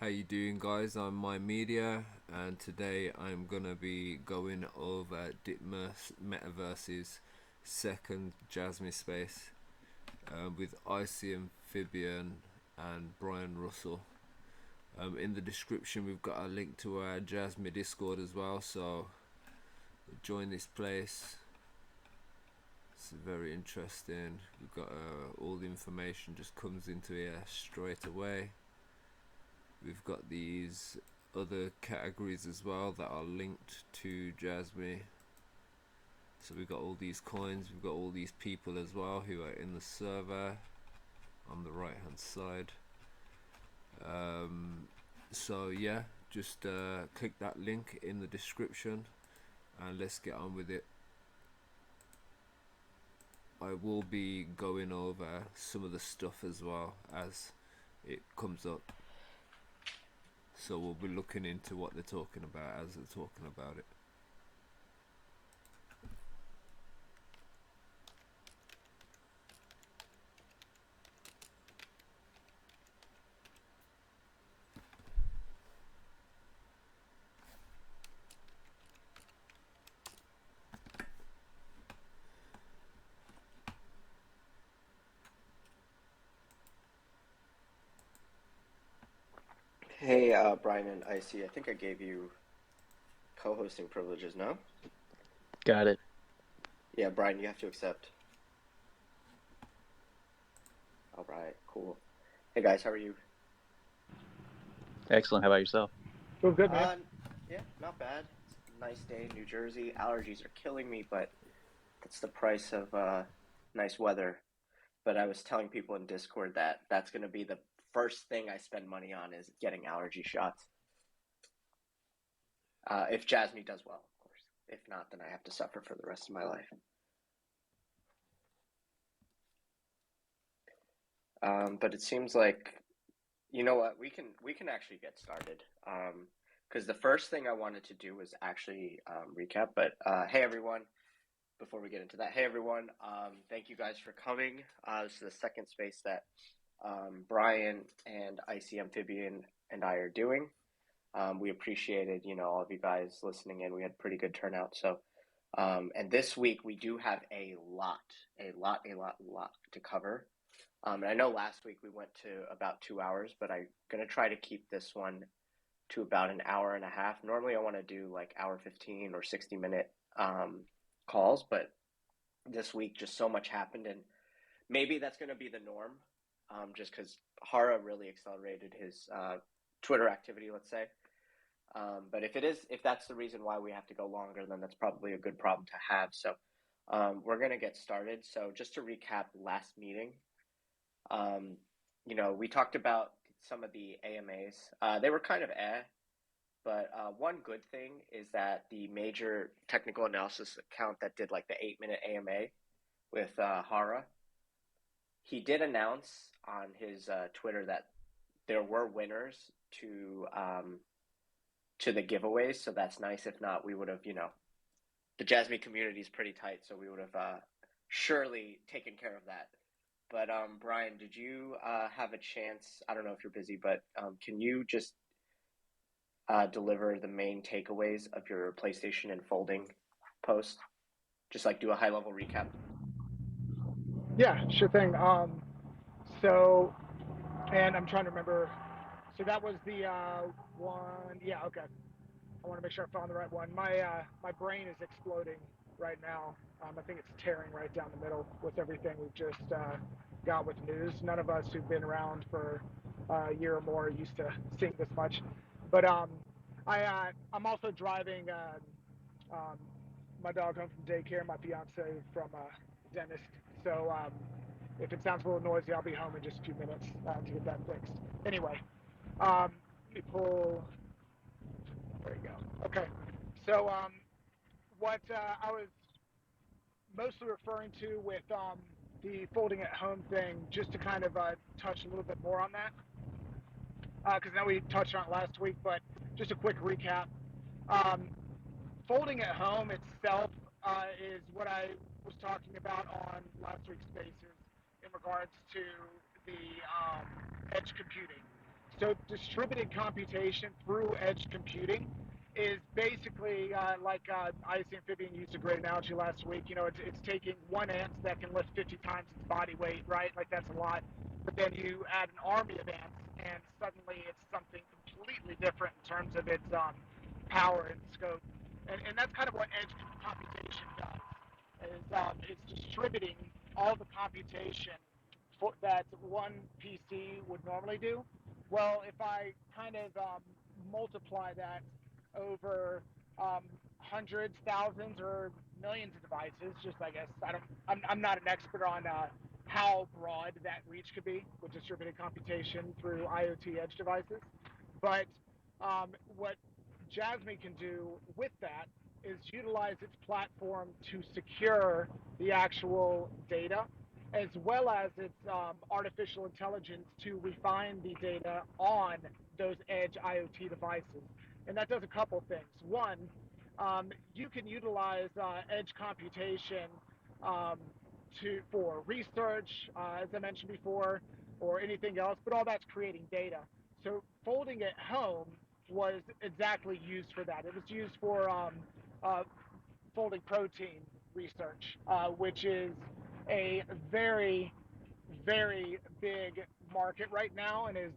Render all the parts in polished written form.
How you doing, guys? I'm My Media, and today I'm gonna be going over Metaverse's second Jasmy space with Icy Amphibian and Brian Russell. In the description, we've got a link to our Jasmy Discord as well, so join this place. It's very interesting. We've got all the information just comes into here straight away. We've got these other categories as well that are linked to Jasmy. So we've got all these coins, we've got all these people as well who are in the server on the right hand side. So yeah, just click that link in the description and let's get on with it. I will be going over some of the stuff as well as it comes up. So we'll be looking into what they're talking about as they're talking about it. Hey, Brian and Icy, I think I gave you co-hosting privileges, no? Got it. Yeah, Brian, you have to accept. All right, cool. Hey guys, how are you? Excellent. How about yourself? Doing good, man. Uh, yeah, not bad. It's a nice day in New Jersey. Allergies are killing me, but that's the price of nice weather. But I was telling people in Discord that that's going to be the first thing I spend money on is getting allergy shots. If Jasmine does well, of course. If not, then I have to suffer for the rest of my life. But it seems like you know what we can actually get started. Because the first thing I wanted to do was actually recap. But hey everyone, before we get into that, hey everyone, thank you guys for coming. This is the second space that Brian and Icy Amphibian and I are doing. We appreciated all of you guys listening in. We had pretty good turnout. So and this week we do have a lot to cover. And I know last week we went to about 2 hours, but I'm going to try to keep this one to about an hour and a half. Normally I want to do like hour 15 or 60-minute calls, but this week just so much happened, and maybe that's going to be the norm, just because Hara really accelerated his Twitter activity, let's say. But if that's the reason why we have to go longer, then that's probably a good problem to have. So we're going to get started. So just to recap last meeting, we talked about some of the AMAs. They were kind of but one good thing is that the major technical analysis account that did like the 8-minute AMA with Hara, he did announce on his Twitter that there were winners to the giveaways. So that's nice. If not, we would have, the Jasmine community is pretty tight, so we would have surely taken care of that. But Brian, did you have a chance? I don't know if you're busy, but can you just deliver the main takeaways of your PlayStation and folding post? Just like do a high-level recap. Yeah, sure thing. So, and I'm trying to remember. So that was the one. Yeah, okay. I want to make sure I found the right one. My brain is exploding right now. I think it's tearing right down the middle with everything we've just got with news. None of us who've been around for a year or more are used to seeing this much. But I'm also driving um, my dog home from daycare, my fiance from dentist. So if it sounds a little noisy, I'll be home in just a few minutes to get that fixed. Anyway, let me pull. There you go. Okay. So what I was mostly referring to with the folding at home thing, just to kind of touch a little bit more on that, because I know we touched on it last week, but just a quick recap. Um, Folding at home itself is what I was talking about on last week's Spaces in regards to the edge computing. So distributed computation through edge computing is basically IC Amphibian used a great analogy last week. It's taking one ant that can lift 50 times its body weight, right? Like that's a lot. But then you add an army of ants, and suddenly it's something completely different in terms of its power and scope. And that's kind of what edge computation does. It's distributing all the computation that one PC would normally do. Well, if I kind of multiply that over hundreds, thousands, or millions of devices, just I guess I'm not an expert on how broad that reach could be with distributed computation through IoT edge devices, but what Jasmy can do with that is utilize its platform to secure the actual data as well as its artificial intelligence to refine the data on those edge IoT devices. And that does a couple things. One, you can utilize edge computation um, for research, as I mentioned before, or anything else, but all that's creating data. So folding at home was exactly used for that. It was used for uh, folding protein research, which is a very, very big market right now, and is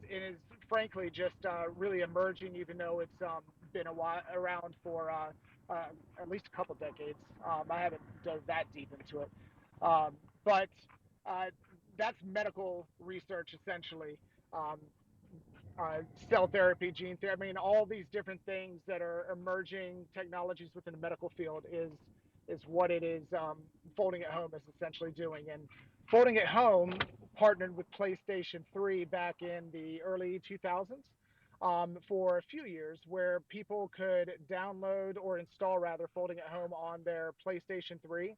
frankly just really emerging, even though it's been a while around for at least a couple decades. I haven't dove that deep into it, but uh, that's medical research essentially. Um, Cell therapy, gene therapy. I mean, all these different things that are emerging technologies within the medical field is what it is. Folding at home is essentially doing, and folding at home partnered with PlayStation 3 back in the early 2000s for a few years, where people could download or install rather folding at home on their PlayStation 3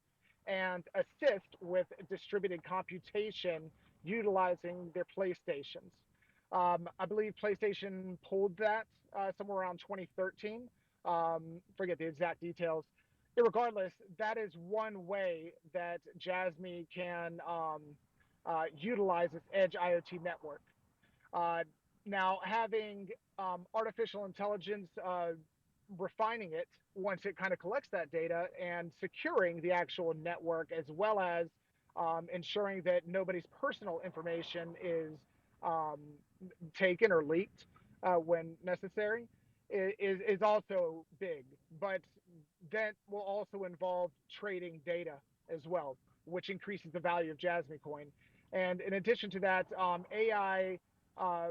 and assist with distributed computation utilizing their PlayStations. I believe PlayStation pulled that somewhere around 2013. Forget the exact details. Irregardless, that is one way that Jasmy can utilize its edge IoT network. Uh, Now, having artificial intelligence refining it once it kind of collects that data and securing the actual network, as well as ensuring that nobody's personal information is um, taken or leaked when necessary, is also big. But that will also involve trading data as well, which increases the value of Jasmy Coin. And in addition to that, AI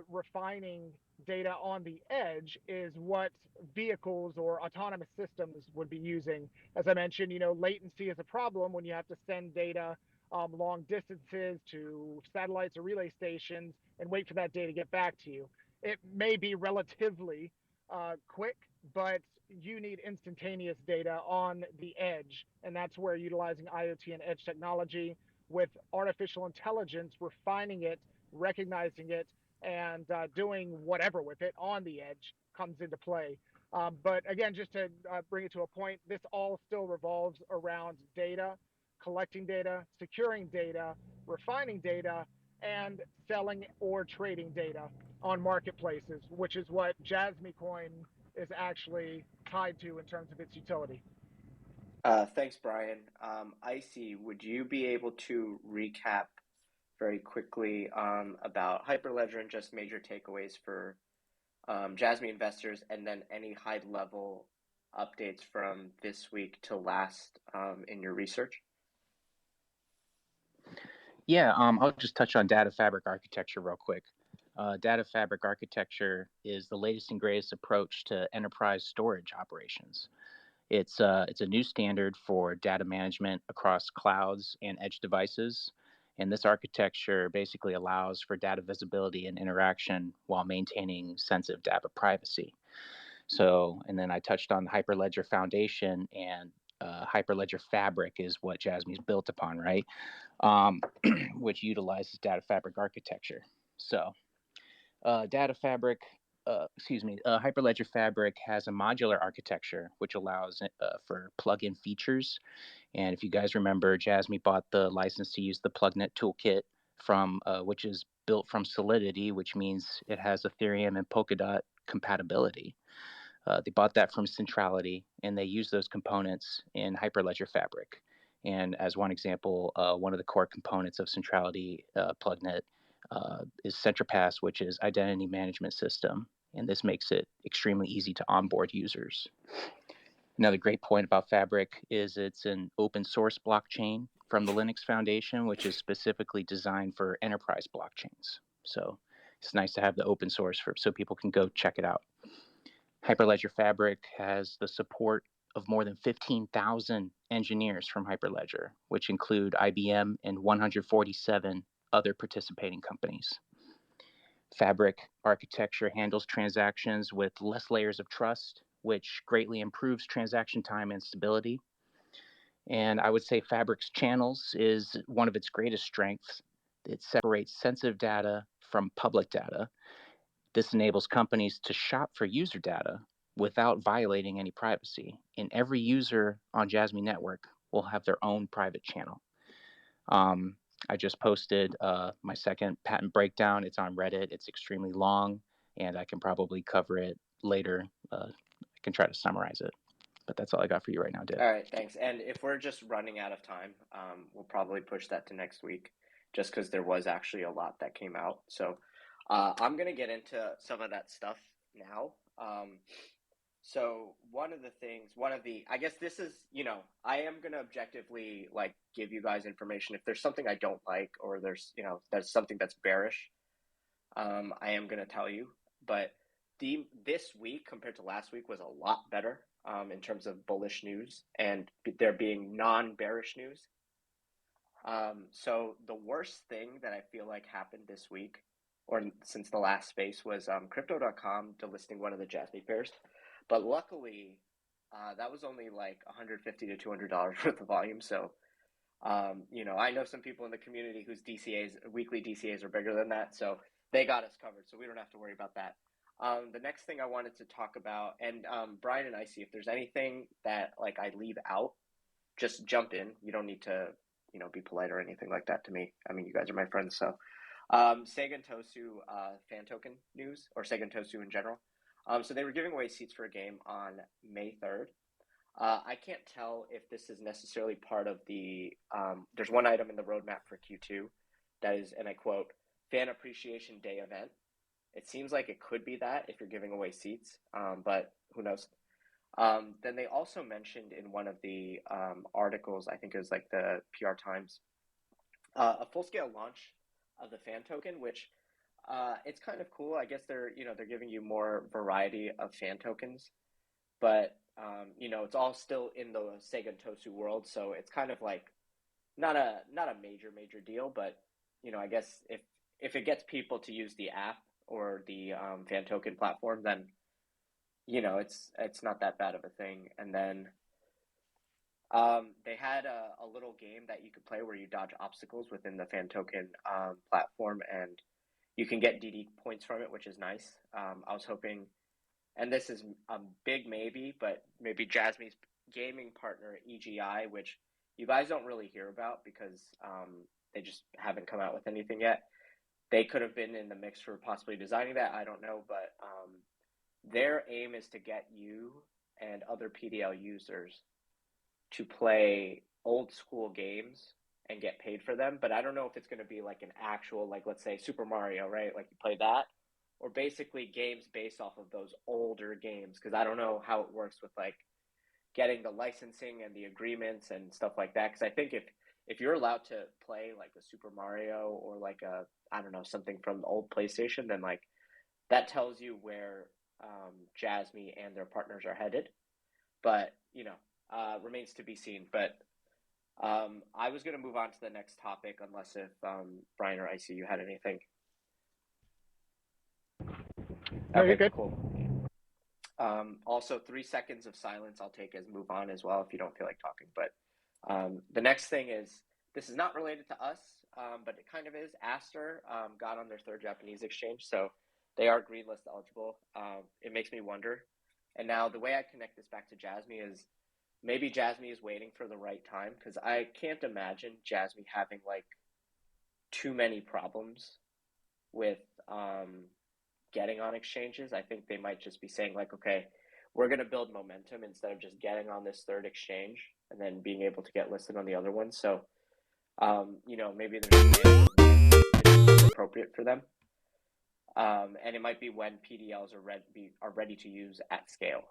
refining data on the edge is what vehicles or autonomous systems would be using. As I mentioned, latency is a problem when you have to send data long distances to satellites or relay stations and wait for that data to get back to you. It may be relatively quick, but you need instantaneous data on the edge. And that's where utilizing IoT and edge technology with artificial intelligence, refining it, recognizing it, and doing whatever with it on the edge comes into play. But again, just to bring it to a point, this all still revolves around data, collecting data, securing data, refining data, and selling or trading data on marketplaces, which is what Jasmy Coin is actually tied to in terms of its utility. Thanks, Brian. Icy, would you be able to recap very quickly about Hyperledger and just major takeaways for Jasmy investors, and then any high-level updates from this week to last in your research? Yeah, I'll just touch on data fabric architecture real quick. Data fabric architecture is the latest and greatest approach to enterprise storage operations. It's a new standard for data management across clouds and edge devices. And this architecture basically allows for data visibility and interaction while maintaining sensitive data privacy. So, and then I touched on the Hyperledger Foundation, and Hyperledger Fabric is what Jasmy's built upon, right? Which utilizes data fabric architecture. So, data fabric, Hyperledger Fabric has a modular architecture which allows for plug-in features. And if you guys remember, Jasmy bought the license to use the PlugNet toolkit from which is built from Solidity, which means it has Ethereum and Polkadot compatibility. They bought that from Centrality, and they use those components in Hyperledger Fabric. And as one example, one of the core components of Centrality PlugNet is CentraPass, which is identity management system. And this makes it extremely easy to onboard users. Another great point about Fabric is it's an open source blockchain from the Linux Foundation, which is specifically designed for enterprise blockchains. So it's nice to have the open source so people can go check it out. Hyperledger Fabric has the support of more than 15,000 engineers from Hyperledger, which include IBM and 147 other participating companies. Fabric architecture handles transactions with less layers of trust, which greatly improves transaction time and stability. And I would say Fabric's channels is one of its greatest strengths. It separates sensitive data from public data. This enables companies to shop for user data without violating any privacy. And every user on Jasmy Network will have their own private channel. I just posted my second patent breakdown. It's on Reddit. It's extremely long, and I can probably cover it later. I can try to summarize it. But that's all I got for you right now, Dip. All right, thanks. And if we're just running out of time, we'll probably push that to next week, just because there was actually a lot that came out. So I'm going to get into some of that stuff now. So I guess this is, I am going to objectively give you guys information. If there's something I don't like, or there's something that's bearish, I am going to tell you. But this week compared to last week was a lot better in terms of bullish news and there being non-bearish news. So the worst thing that I feel like happened this week, or since the last space, was Crypto.com delisting one of the Jasmy pairs. But luckily, that was only like $150 to $200 worth of volume. So, I know some people in the community whose weekly DCAs are bigger than that. So they got us covered. So we don't have to worry about that. The next thing I wanted to talk about, and Brian and Icy, if there's anything that I leave out, just jump in. You don't need to, be polite or anything like that to me. I mean, you guys are my friends. So Sega Tosu fan token news, or Sega Tosu in general. So they were giving away seats for a game on May 3rd. I can't tell if this is necessarily part of the, there's one item in the roadmap for Q2 that is, and I quote, Fan Appreciation Day event. It seems like it could be that if you're giving away seats, but who knows? Then they also mentioned in one of the articles, I think it was the PR Times, a full-scale launch of the fan token, which it's kind of cool. I guess they're giving you more variety of fan tokens, but it's all still in the Sega Tosu world, so it's kind of not a major deal, but I guess if it gets people to use the app or the fan token platform, then it's not that bad of a thing. And then they had a little game that you could play where you dodge obstacles within the fan token platform, and you can get DD points from it, which is nice. I was hoping, and this is a big maybe, but maybe Jasmy's gaming partner, EGI, which you guys don't really hear about because they just haven't come out with anything yet. They could have been in the mix for possibly designing that. I don't know, but their aim is to get you and other PDL users to play old school games and get paid for them. But I don't know if it's going to be an actual, let's say Super Mario, right? You play that, or basically games based off of those older games. Because I don't know how it works with getting the licensing and the agreements and stuff like that. Because I think if you're allowed to play a Super Mario or I don't know, something from the old PlayStation, then that tells you where Jasmy and their partners are headed. But remains to be seen. But I was going to move on to the next topic, unless if Brian or Icy, you had anything. No, okay, you're good. Cool. Also, 3 seconds of silence I'll take as move on as well if you don't feel like talking. But the next thing is, this is not related to us, but it kind of is. Aster got on their 3rd Japanese exchange, so they are green list eligible. It makes me wonder. And now the way I connect this back to Jasmy is maybe Jasmy is waiting for the right time, because I can't imagine Jasmy having too many problems with getting on exchanges. I think they might just be saying like, okay, we're going to build momentum instead of just getting on this third exchange and then being able to get listed on the other one. So, maybe there's appropriate for them. And it might be when PDLs are ready to use at scale.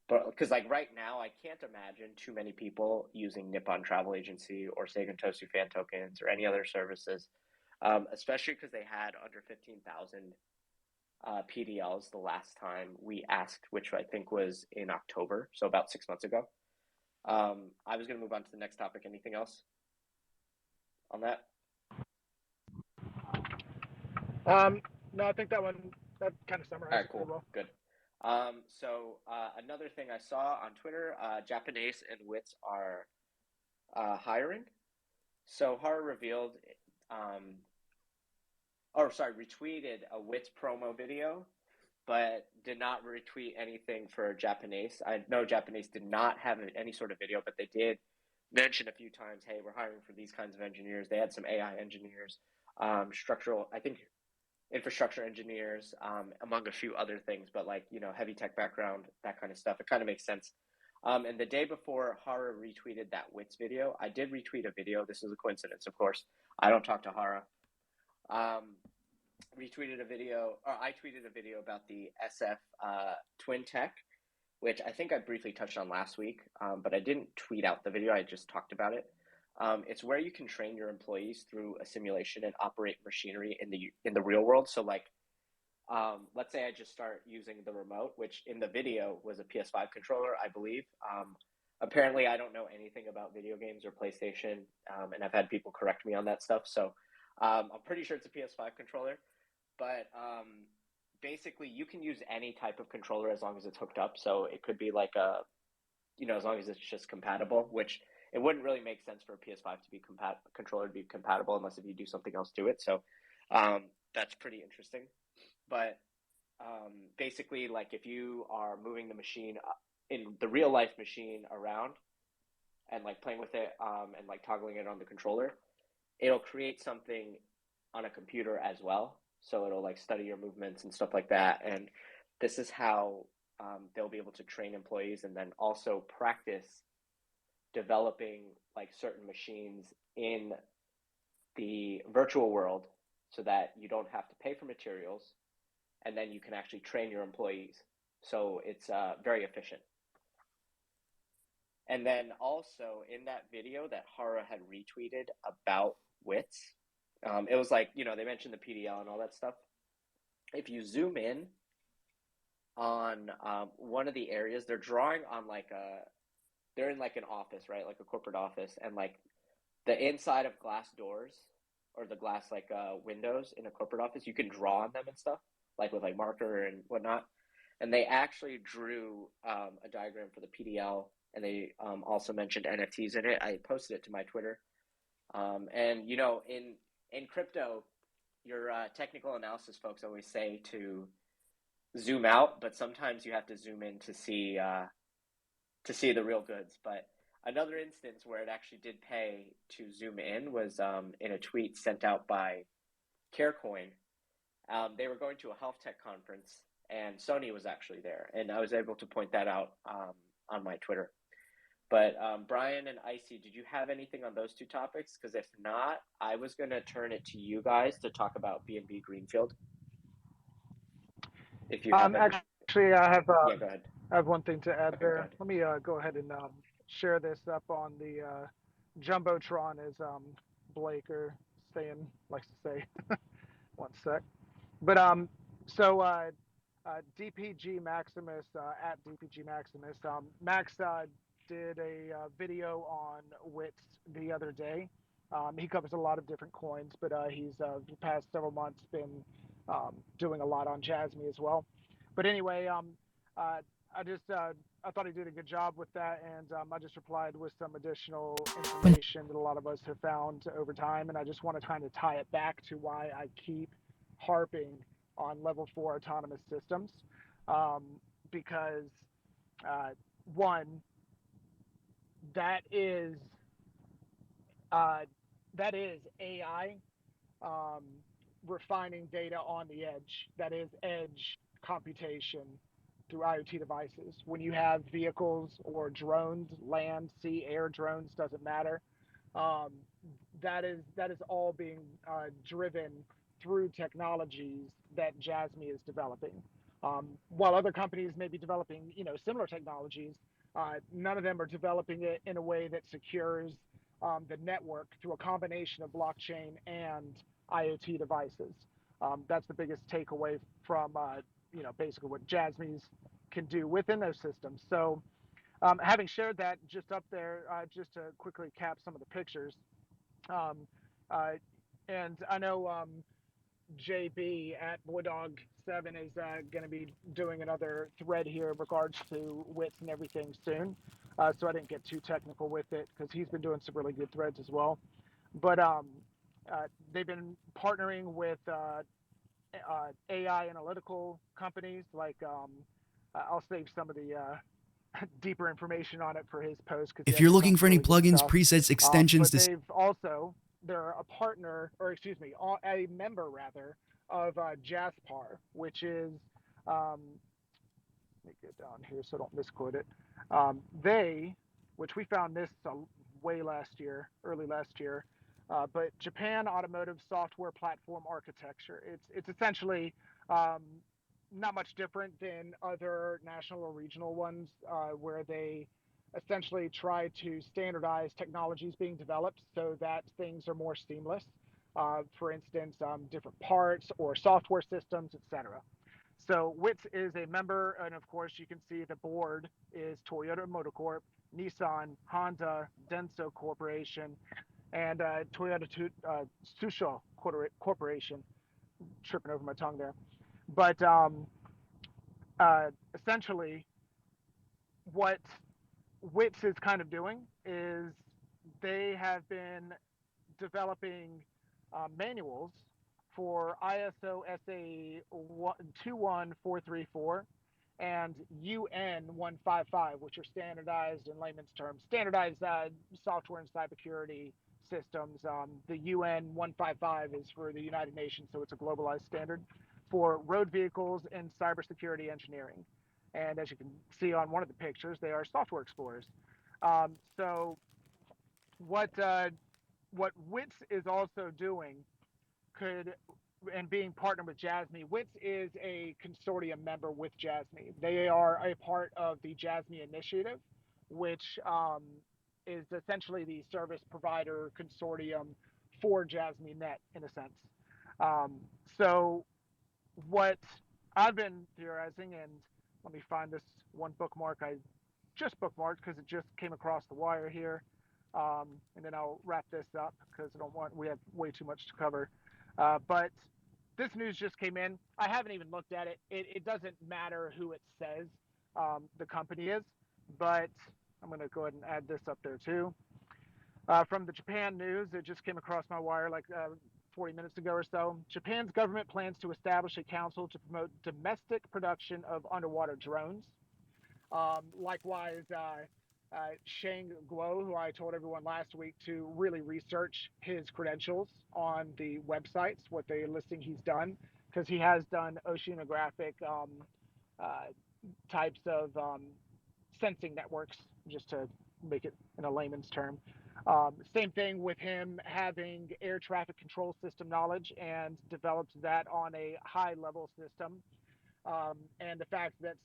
But because like right now, I can't imagine too many people using Nippon Travel Agency or Seigen Tosu fan tokens or any other services, especially because they had under 15,000 PDLs the last time we asked, which I think was in October, so about 6 months ago. I was going to move on to the next topic. Anything else on that? No, I think that kind of summarizes. All right, cool, it well. Good. So another thing I saw on Twitter, Japanese and Wits are hiring. So Hara revealed, retweeted a Wits promo video, but did not retweet anything for Japanese. I know Japanese did not have any sort of video, but they did mention a few times, hey, we're hiring for these kinds of engineers. They had some AI engineers, infrastructure engineers, among a few other things, but like, heavy tech background, that kind of stuff. It kind of makes sense. And the day before Hara retweeted that Wits video, I did retweet a video. This is a coincidence, of course. I don't talk to Hara. I tweeted a video about the SF Twin Tech, which I think I briefly touched on last week, but I didn't tweet out the video. I just talked about it. It's where you can train your employees through a simulation and operate machinery in the real world. So like, let's say I just start using the remote, which in the video was a PS5 controller, I believe. Apparently, I don't know anything about video games or PlayStation, and I've had people correct me on that stuff. So I'm pretty sure it's a PS5 controller. But basically, you can use any type of controller as long as it's hooked up. So it could be like as long as it's just compatible, which it wouldn't really make sense for a PS5 to be controller to be compatible unless if you do something else to it. So that's pretty interesting. But basically, like if you are moving the machine in the real life machine around and like playing with it and like toggling it on the controller, it'll create something on a computer as well. So it'll like study your movements and stuff like that. And this is how they'll be able to train employees and then also practice developing like certain machines in the virtual world so that you don't have to pay for materials, and then you can actually train your employees. So it's very efficient. And then also in that video that Hara had retweeted about Wits, it was like, they mentioned the PDL and all that stuff. If you zoom in on one of the areas, they're drawing on they're in like an office, right? Like a corporate office, and like the inside of glass doors or the glass like windows in a corporate office, you can draw on them and stuff, like with like marker and whatnot. And they actually drew a diagram for the PDL, and they also mentioned NFTs in it. I posted it to my Twitter. And in crypto, your technical analysis folks always say to zoom out, but sometimes you have to zoom in to see the real goods. But another instance where it actually did pay to zoom in was in a tweet sent out by Carecoin. They were going to a health tech conference, and Sony was actually there, and I was able to point that out on my Twitter. But Brian and Icy, did you have anything on those two topics? Because if not, I was going to turn it to you guys to talk about B&B Greenfield. If you have actually, I have yeah, go ahead. I have one thing to add Okay, there. Let me go ahead and share this up on the Jumbotron, as Blake likes to say. One sec. But so DPG Maximus at DPG Maximus, Max did a video on Wits the other day. He covers a lot of different coins, but he's the past several months been doing a lot on Jasmy as well. But anyway, I thought he did a good job with that, and I just replied with some additional information that a lot of us have found over time, and I just want to kind of tie it back to why I keep harping on level 4 autonomous systems, because one, that is AI refining data on the edge. That is edge computation through IoT devices. When you have vehicles or drones, land, sea, air drones, doesn't matter. Um, that is all being driven through technologies that Jasmy is developing. While other companies may be developing, similar technologies, none of them are developing it in a way that secures the network through a combination of blockchain and IoT devices. That's the biggest takeaway from, basically what Jasmy's can do within those systems. So, having shared that just up there, just to quickly cap some of the pictures, um, uh, and I know JB at Boydog7 is going to be doing another thread here in regards to wits and everything soon. So I didn't get too technical with it because he's been doing some really good threads as well. But they've been partnering with AI analytical companies like I'll save some of the deeper information on it for his post because if you're looking for any plugins, presets, extensions, but they've also they're a partner, or excuse me, a member rather of Jaspar, which is let me get down here so I don't misquote it. They, which we found this way last year, early last year, but Japan Automotive Software Platform Architecture. It's essentially not much different than other national or regional ones, where they essentially try to standardize technologies being developed so that things are more seamless. For instance, different parts or software systems, etc. So WITS is a member, and of course you can see the board is Toyota Motor Corp, Nissan, Honda, Denso Corporation, and Toyota Tsusho Corporation. Tripping over my tongue there. But essentially, what WITS is kind of doing is they have been developing manuals for ISO SA 21434 and UN 155, which are standardized in layman's terms, standardized software and cybersecurity systems. The UN 155 is for the United Nations, so it's a globalized standard for road vehicles and cybersecurity engineering. And as you can see on one of the pictures, they are software explorers. So what WITS is also doing could and being partnered with Jasmy. WITS is a consortium member with Jasmy. They are a part of the Jasmy initiative, which is essentially the service provider consortium for Jasmy Net in a sense. So what I've been theorizing, and let me find this one bookmark I just bookmarked because it just came across the wire here. And then I'll wrap this up because we have way too much to cover. But this news just came in. I haven't even looked at it. It doesn't matter who it says the company is, but I'm going to go ahead and add this up there too. From the Japan news, it just came across my wire like 40 minutes ago or so. Japan's government plans to establish a council to promote domestic production of underwater drones. Likewise, Shang Guo, who I told everyone last week to really research his credentials on the websites, what the listing he's done, because he has done oceanographic types of sensing networks, just to make it in a layman's term. Same thing with him having air traffic control system knowledge and developed that on a high level system. And the fact that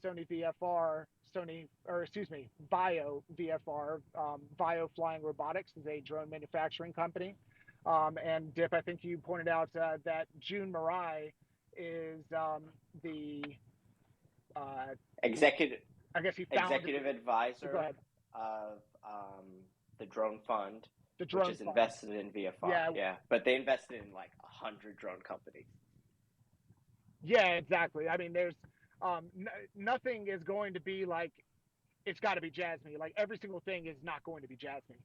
Vio VFR, Vio Flying Robotics is a drone manufacturing company. And Dip, I think you pointed out that June Marai is the executive I guess he founded executive advisor of the Drone Fund, which is invested in VFR. Yeah, but they invested in like 100 drone companies. Yeah, exactly. I mean, there's nothing is going to be like it's got to be Jasmy. Like every single thing is not going to be Jasmy.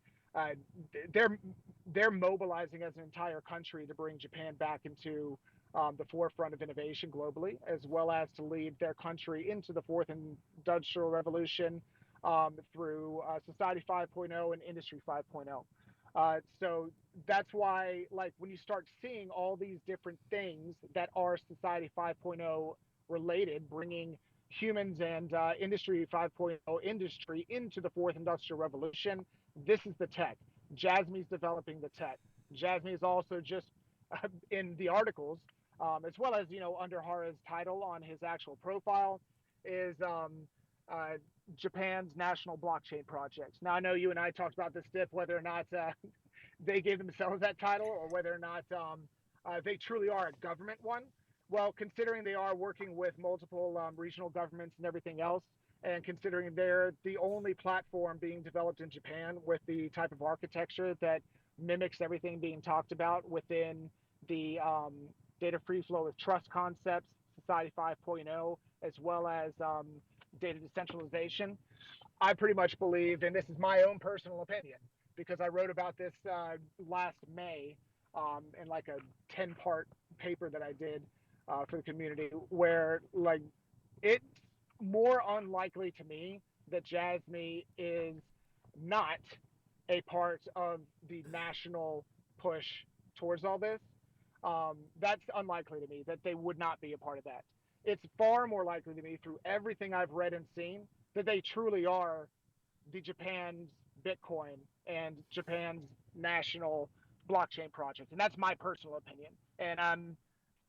They're mobilizing as an entire country to bring Japan back into the forefront of innovation globally, as well as to lead their country into the fourth industrial revolution through Society 5.0 and Industry 5.0. So that's why, like, when you start seeing all these different things that are Society 5.0 related, bringing humans and Industry 5.0 industry into the fourth industrial revolution, this is the tech. Jasmy's developing the tech. Jasmy is also just in the articles, as well as, under Hara's title on his actual profile, is uh, Japan's national blockchain projects. Now, I know you and I talked about this, Dip, whether or not they gave themselves that title or whether or not they truly are a government one. Well, considering they are working with multiple regional governments and everything else, and considering they're the only platform being developed in Japan with the type of architecture that mimics everything being talked about within the data free flow with trust concepts, Society 5.0, as well as data decentralization, I pretty much believe, and this is my own personal opinion, because I wrote about this last May in like a 10-part paper that I did for the community, where like it's more unlikely to me that Jasmy is not a part of the national push towards all this. That's unlikely to me that they would not be a part of that. It's far more likely to me through everything I've read and seen that they truly are the Japan's Bitcoin and Japan's national blockchain project. And that's my personal opinion. And I'm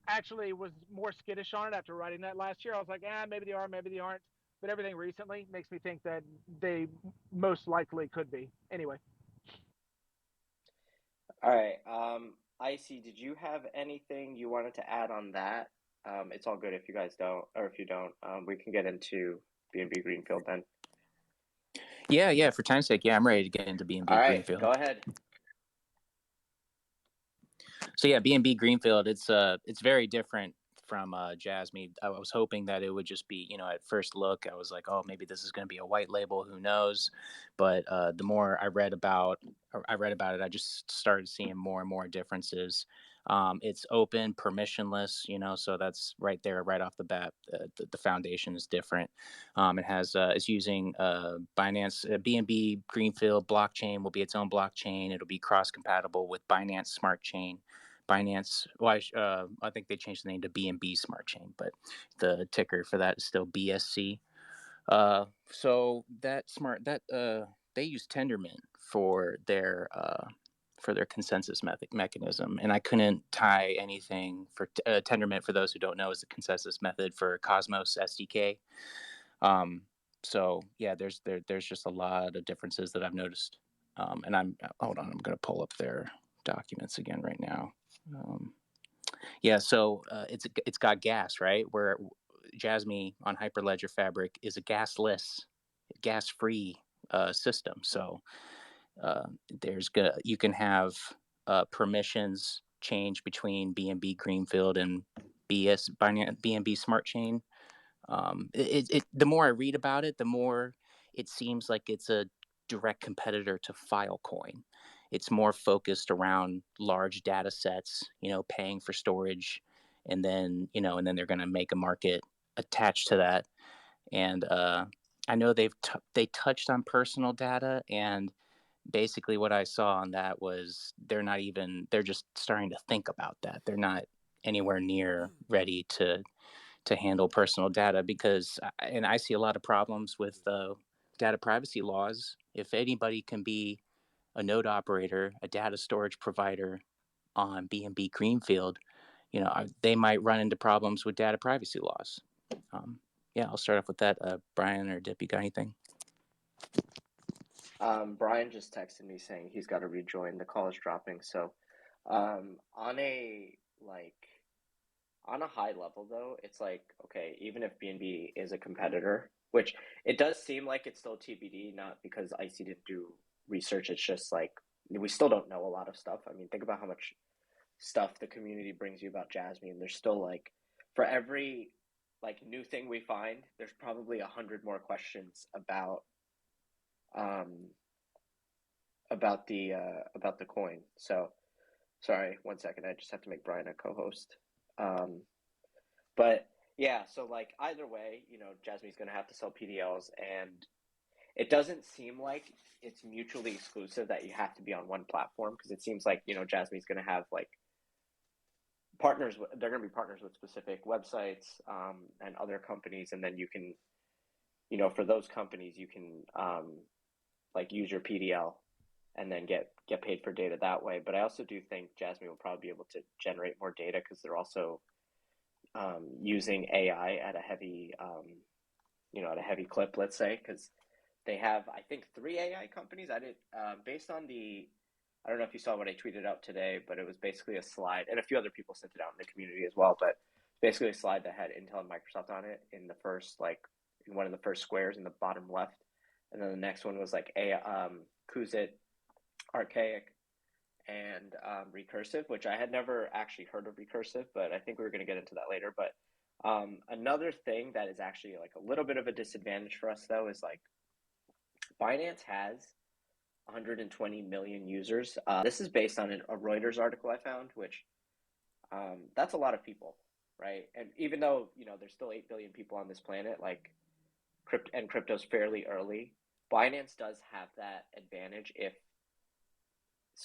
actually was more skittish on it after writing that last year. I was like, maybe they are, maybe they aren't. But everything recently makes me think that they most likely could be. Anyway. All right. Icy, did you have anything you wanted to add on that? It's all good if you guys don't, or if you don't, we can get into B&B Greenfield then. Yeah. For time's sake, I'm ready to get into B&B All right, Greenfield. go ahead. So yeah, B&B Greenfield, it's very different from Jasmy. I was hoping that it would just be, at first look, I was like, oh, maybe this is going to be a white label, who knows? But the more I read about it, I just started seeing more and more differences. It's open, permissionless, so that's right there, right off the bat. The foundation is different. It has it's using Binance B&B Greenfield blockchain will be its own blockchain. It'll be cross compatible with Binance Smart Chain. Binance, well, I think they changed the name to BNB Smart Chain, but the ticker for that is still BSC. So they use Tendermint for their consensus mechanism, and I couldn't tie anything for Tendermint. For those who don't know, is the consensus method for Cosmos SDK. So yeah, there's just a lot of differences that I've noticed. And I'm hold on, I'm going to pull up their documents again right now. So it's got gas, right? Where Jasmy on Hyperledger Fabric is a gas-free system. So you can have permissions change between BNB Greenfield and BNB Smart Chain. The more I read about it, the more it seems like it's a direct competitor to Filecoin. It's more focused around large data sets, paying for storage, and then they're going to make a market attached to that. And I know they touched on personal data, and basically what I saw on that was they're just starting to think about that. They're not anywhere near ready to handle personal data, because I see a lot of problems with data privacy laws. If anybody can be a node operator, a data storage provider on B&B Greenfield, they might run into problems with data privacy laws. I'll start off with that. Brian or Dip, you got anything? Brian just texted me saying he's got to rejoin. The call is dropping. So on a high level though, it's like, okay, even if B&B is a competitor, which it does seem like it's still TBD, not because IC didn't do research, it's just like we still don't know a lot of stuff. I mean, think about how much stuff the community brings you about Jasmy, and there's still like, for every like new thing we find, there's probably 100 more questions about the coin. So sorry, 1 second, I just have to make Brian a co-host. But yeah, so like either way, Jasmy's gonna have to sell PDLs, and it doesn't seem like it's mutually exclusive that you have to be on one platform, because it seems like, Jasmy's going to have like partners. They're going to be partners with specific websites and other companies, and then you can, for those companies, you can like use your PDL and then get paid for data that way. But I also do think Jasmy will probably be able to generate more data, because they're also using AI at a heavy, at a heavy clip, let's say, because they have, I think, 3 AI companies. Based on I don't know if you saw what I tweeted out today, but it was basically a slide, and a few other people sent it out in the community as well. But basically a slide that had Intel and Microsoft on it in one of the first squares in the bottom left, and then the next one was like Kuzit, Archaic, and Recursive, which I had never actually heard of Recursive, but I think we were going to get into that later. But another thing that is actually like a little bit of a disadvantage for us, though, is like Binance has 120 million users. This is based on a Reuters article I found, which that's a lot of people, right? And even though, there's still 8 billion people on this planet, like crypto's fairly early, Binance does have that advantage if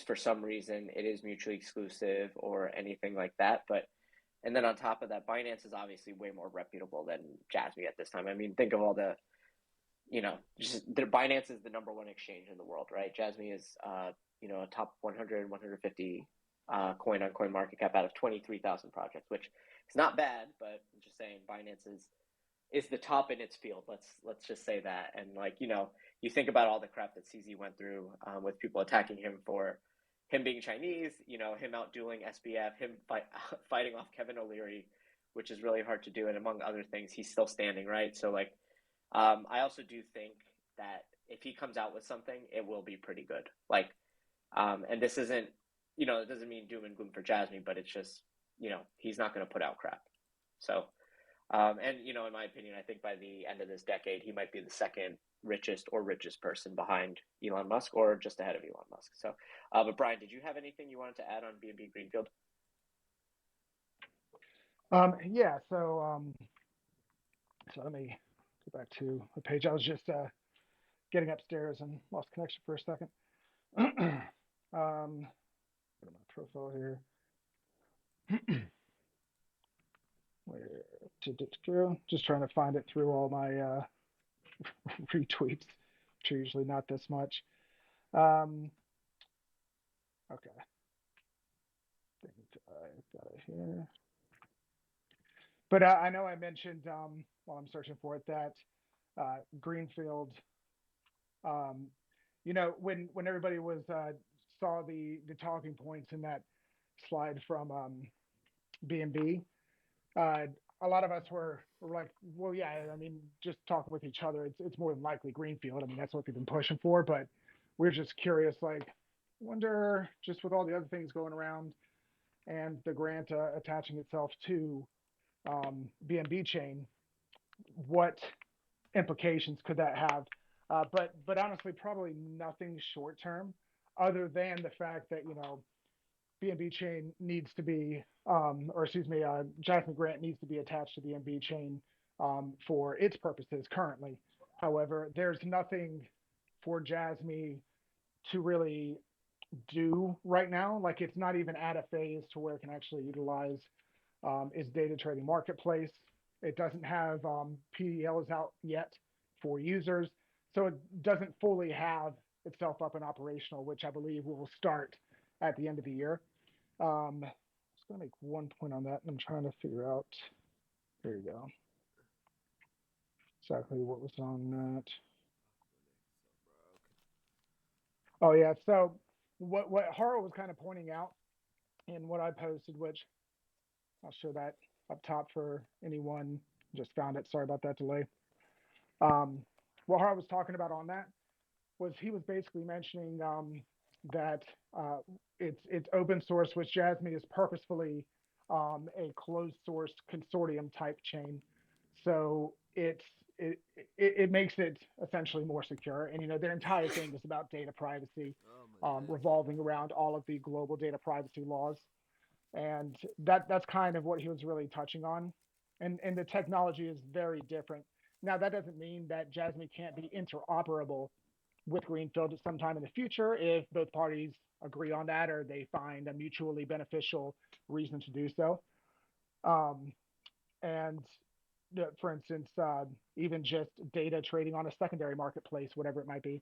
for some reason it is mutually exclusive or anything like that. And then on top of that, Binance is obviously way more reputable than Jasmy at this time. I mean, think of all the, Binance is the number 1 exchange in the world, right? Jasmy is, a top 100, 150 coin on coin market cap out of 23,000 projects, which is not bad, but I'm just saying Binance is the top in its field. Let's just say that. And you think about all the crap that CZ went through with people attacking him for him being Chinese, him outdueling SBF, him fighting off Kevin O'Leary, which is really hard to do. And among other things, he's still standing, right? So I also do think that if he comes out with something, it will be pretty good. And this isn't, it doesn't mean doom and gloom for Jasmy, but it's just, he's not going to put out crap. So, and in my opinion, I think by the end of this decade, he might be the second richest person behind Elon Musk, or just ahead of Elon Musk. So, but Brian, did you have anything you wanted to add on BNB Greenfield? Yeah. So let me go back to the page. I was just getting upstairs and lost connection for a second. Go to my profile here. Where did it go? Just trying to find it through all my retweets, which are usually not this much. Okay. I think I've got it here. But I know I mentioned while I'm searching for it that Greenfield, when everybody saw the talking points in that slide from BNB, a lot of us were like, well, yeah, I mean, just talking with each other, it's more than likely Greenfield. I mean, that's what they've been pushing for, but we're just curious, wonder, just with all the other things going around and the grant attaching itself to BNB chain, what implications could that have? But honestly, probably nothing short term, other than the fact that BNB chain needs to be, Jasmy grant needs to be attached to BNB chain for its purposes currently. However, there's nothing for Jasmy to really do right now. It's not even at a phase to where it can actually utilize its data trading marketplace. It doesn't have PDLs out yet for users, so it doesn't fully have itself up and operational, which I believe will start at the end of the year. I was going to make one point on that, and I'm trying to figure out. There you go. Exactly what was on that. Oh yeah. So what Haro was kind of pointing out in what I posted, which I'll show that up top for anyone just found it. Sorry about that delay. What Haro was talking about on that was he was basically mentioning that it's open source, which Jasmy is purposefully a closed source consortium type chain. So it makes it essentially more secure. And their entire thing is about data privacy, revolving around all of the global data privacy laws. And that's kind of what he was really touching on. And the technology is very different. Now, that doesn't mean that jasmy can't be interoperable with Greenfield at some time in the future if both parties agree on that or they find a mutually beneficial reason to do so. Um, and for instance, even just data trading on a secondary marketplace, whatever it might be.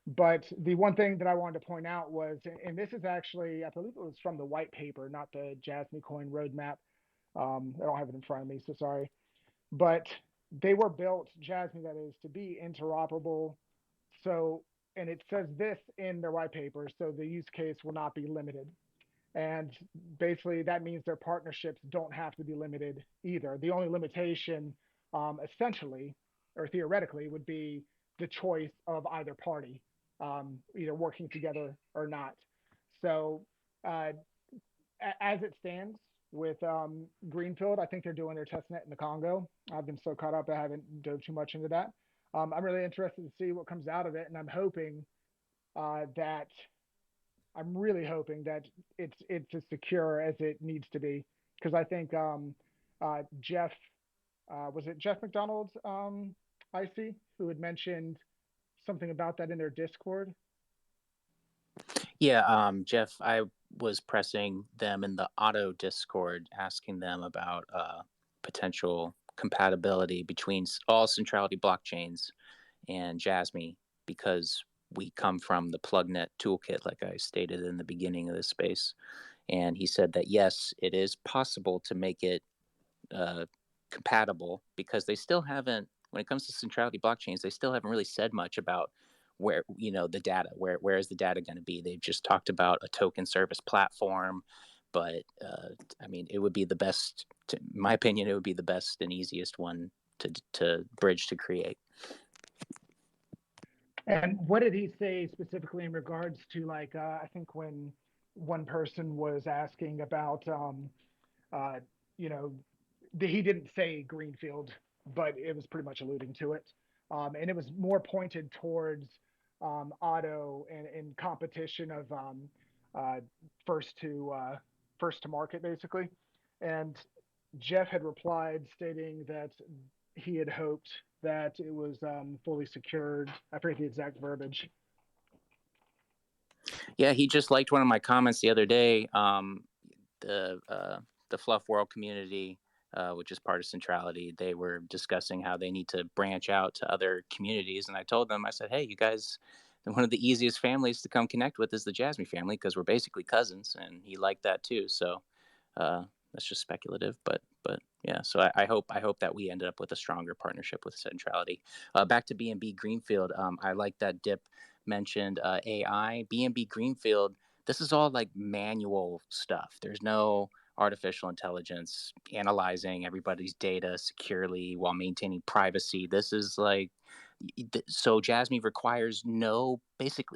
But the one thing that I wanted to point out was, and this is actually, I believe it was from the white paper, not the Jasmy Coin roadmap. I don't have it in front of me, so sorry. But they were built, Jasmy that is, to be interoperable. So, and it says this in their white paper, so the use case will not be limited. And basically, that means their partnerships don't have to be limited either. The only limitation, essentially, or theoretically, would be the choice of either party, either working together or not. So, uh, as it stands with Greenfield, I think they're doing their test net in the Congo. I've been so caught up, I haven't dove too much into that. I'm really interested to see what comes out of it, and that I'm really hoping that it's as secure as it needs to be because I think Jeff was it Jeff McDonald's IC who had mentioned something about that in their Discord. Yeah, Jeff, I was pressing them in the auto Discord, asking them about potential compatibility between all centrality blockchains and Jasmy because we come from the PlugNet toolkit, like I stated in the beginning of this space. And he said that yes, it is possible to make it compatible because they still haven't, when it comes to centrality blockchains, they still haven't really said much about where the data, where is the data going to be. They've just talked about a token service platform, but I mean, it would be the best, in my opinion, it would be the best and easiest one to bridge to create. And what did he say specifically in regards to I think when one person was asking about uh, you know he didn't say Greenfield, but it was pretty much alluding to it. And it was more pointed towards auto and competition of uh, first to first to market, basically. And Jeff had replied stating that he had hoped that it was fully secured. I forget the exact verbiage. Yeah, he just liked one of my comments the other day. The Fluff World community, which is part of Centrality, they were discussing how they need to branch out to other communities, and I told them, I said, hey, you guys, one of the easiest families to come connect with is the Jasmy family because we're basically cousins, and he liked that too. So that's just speculative, but yeah. So I hope that we ended up with a stronger partnership with Centrality. Back to B&B Greenfield, I like that Dip mentioned AI. B&B Greenfield, this is all like manual stuff. There's no artificial intelligence analyzing everybody's data securely while maintaining privacy. This is like, so Jasmy requires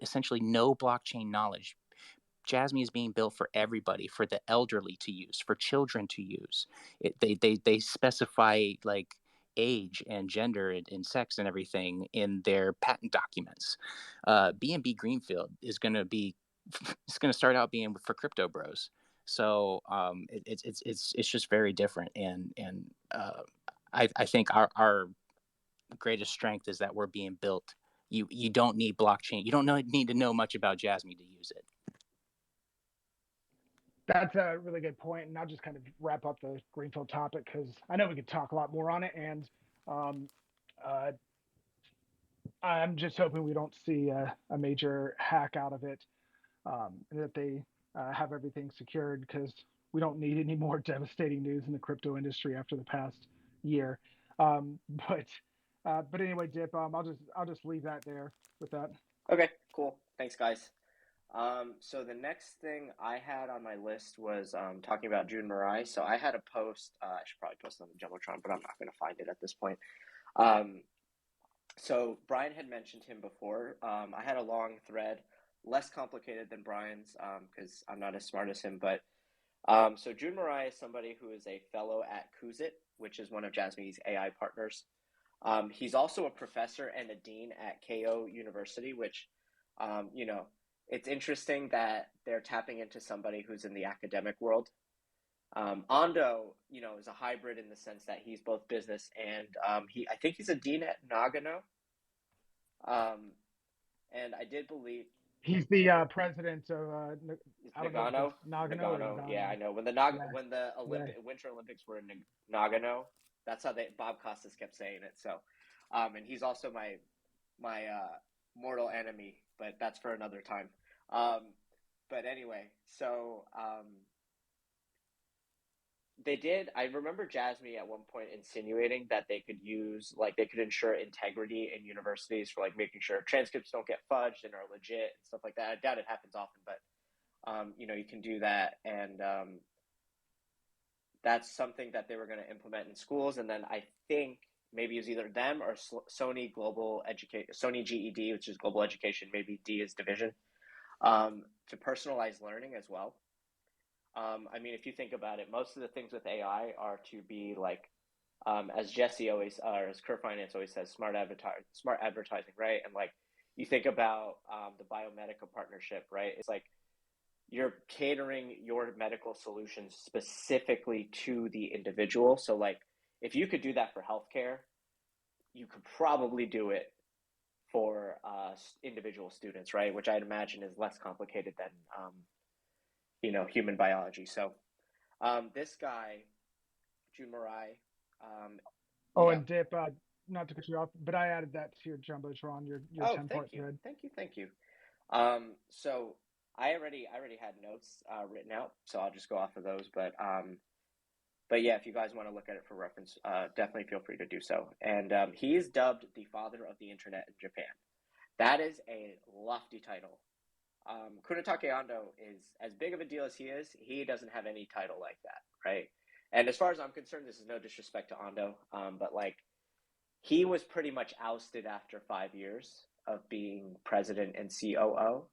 essentially no blockchain knowledge. Jasmy is being built for everybody, for the elderly to use, for children to use. They specify like age and gender and sex and everything in their patent documents. B&B Greenfield is going to be it's going to start out being for crypto bros. So it's just very different, and I think our greatest strength is that we're being built. You don't need blockchain. You don't need to know much about Jasmy to use it. That's a really good point, and I'll just kind of wrap up the Greenfield topic because I know we could talk a lot more on it, and um, uh, I'm just hoping we don't see a major hack out of it, and that they have everything secured because we don't need any more devastating news in the crypto industry after the past year. Um, but but anyway, Dip, I'll just leave that there with that. Okay, cool. Thanks, guys. So the next thing I had on my list was talking about June Marai. So I had a post. I should probably post on the Jumbotron, but I'm not going to find it at this point. So Brian had mentioned him before. I had a long thread, less complicated than Brian's because I'm not as smart as him. But so June Marai is somebody who is a fellow at Kuzit, which is one of Jasmy's AI partners. He's also a professor and a dean at KO University, which, it's interesting that they're tapping into somebody who's in the academic world. Ando, is a hybrid in the sense that he's both business and I think he's a dean at Nagano. And I did believe He's the president of I don't know if Nagano. it's Nagano or Nagano. Yeah, I know. When the Winter Olympics were in Nagano, that's how Bob Costas kept saying it. So, and he's also my mortal enemy, but that's for another time. But anyway, so I remember Jasmy at one point insinuating that they could ensure integrity in universities for making sure transcripts don't get fudged and are legit and stuff like that. I doubt it happens often, but you can do that, and that's something that they were going to implement in schools. And then I think maybe it was either them or Sony GED, which is global education, maybe D is division, to personalize learning as well. I mean, if you think about it, most of the things with AI are to be as Jesse always, or as Kerr Finance always says, smart advertising, right? And you think about the Biomedica partnership, right? It's you're catering your medical solutions specifically to the individual. So if you could do that for healthcare, you could probably do it for individual students, right? Which I'd imagine is less complicated than human biology. So this guy, Jun Murai. And Dip, not to cut you off, but I added that to your Jumbotron, your 10-part thread. Thank you. So I already had notes written out, so I'll just go off of those. But yeah, if you guys want to look at it for reference, definitely feel free to do so. And he is dubbed the father of the internet in Japan. That is a lofty title. Kunitake Ando is as big of a deal as he is. He doesn't have any title like that, right? And as far as I'm concerned, this is no disrespect to Ando, but he was pretty much ousted after 5 years of being president and COO.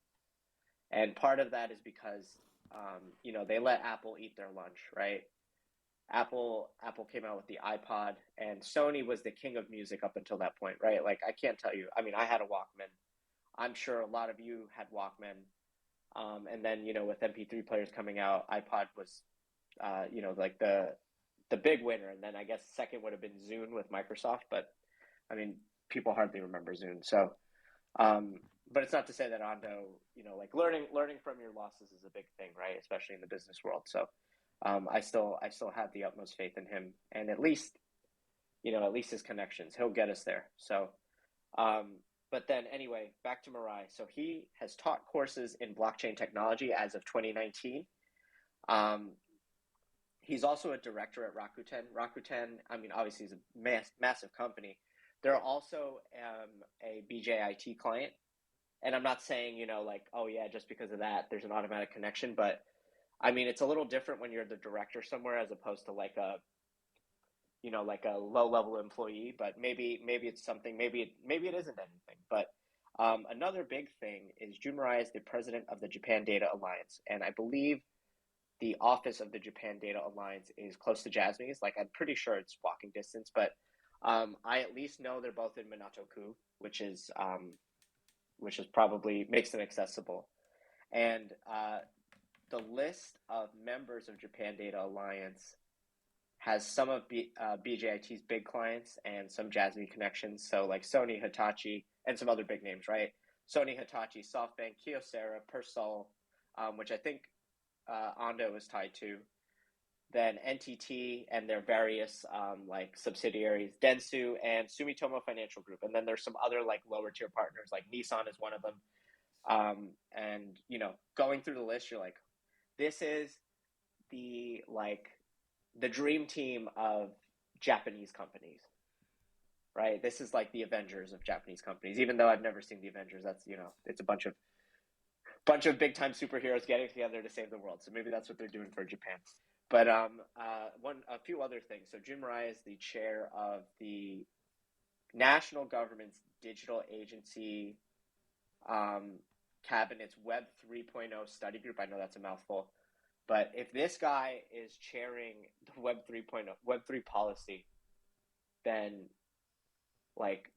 And part of that is because, they let Apple eat their lunch, right? Apple came out with the iPod, and Sony was the king of music up until that point, right? I can't tell you. I mean, I had a Walkman. I'm sure a lot of you had Walkman. And then, with MP3 players coming out, iPod was, the big winner. And then I guess second would have been Zune with Microsoft. But, I mean, people hardly remember Zune. So, but it's not to say that Ando, learning from your losses is a big thing, right? Especially in the business world. So I still have the utmost faith in him. And at least his connections, he'll get us there. So, but then anyway, back to Murai. So he has taught courses in blockchain technology as of 2019. He's also a director at Rakuten. Rakuten, I mean, obviously is a massive company. They're also a BJIT client. And I'm not saying, oh yeah, just because of that, there's an automatic connection. But I mean, it's a little different when you're the director somewhere as opposed to a low-level employee, but maybe it's something, maybe it isn't anything. But another big thing is Jun Murai is the president of the Japan Data Alliance, and I believe the office of the Japan Data Alliance is close to Jasmy's. I'm pretty sure it's walking distance, but I at least know they're both in Minato-ku, which is probably makes them accessible. And the list of members of Japan Data Alliance has some of BJIT's big clients and some Jasmy connections. So Sony, Hitachi, and some other big names, right? Sony, Hitachi, SoftBank, Kyocera, Persol, which I think Ando is tied to. Then NTT and their various subsidiaries, Dentsu and Sumitomo Financial Group. And then there's some other lower tier partners, Nissan is one of them. And, going through the list, you're this is the dream team of Japanese companies, right? This is the Avengers of Japanese companies, even though I've never seen the Avengers. That's, it's a bunch of big time superheroes getting together to save the world. So maybe that's what they're doing for Japan. But a few other things. So Jun Murai is the chair of the national government's digital agency cabinet's Web 3.0 study group. I know that's a mouthful. But if this guy is chairing the Web 3.0, Web 3 policy, then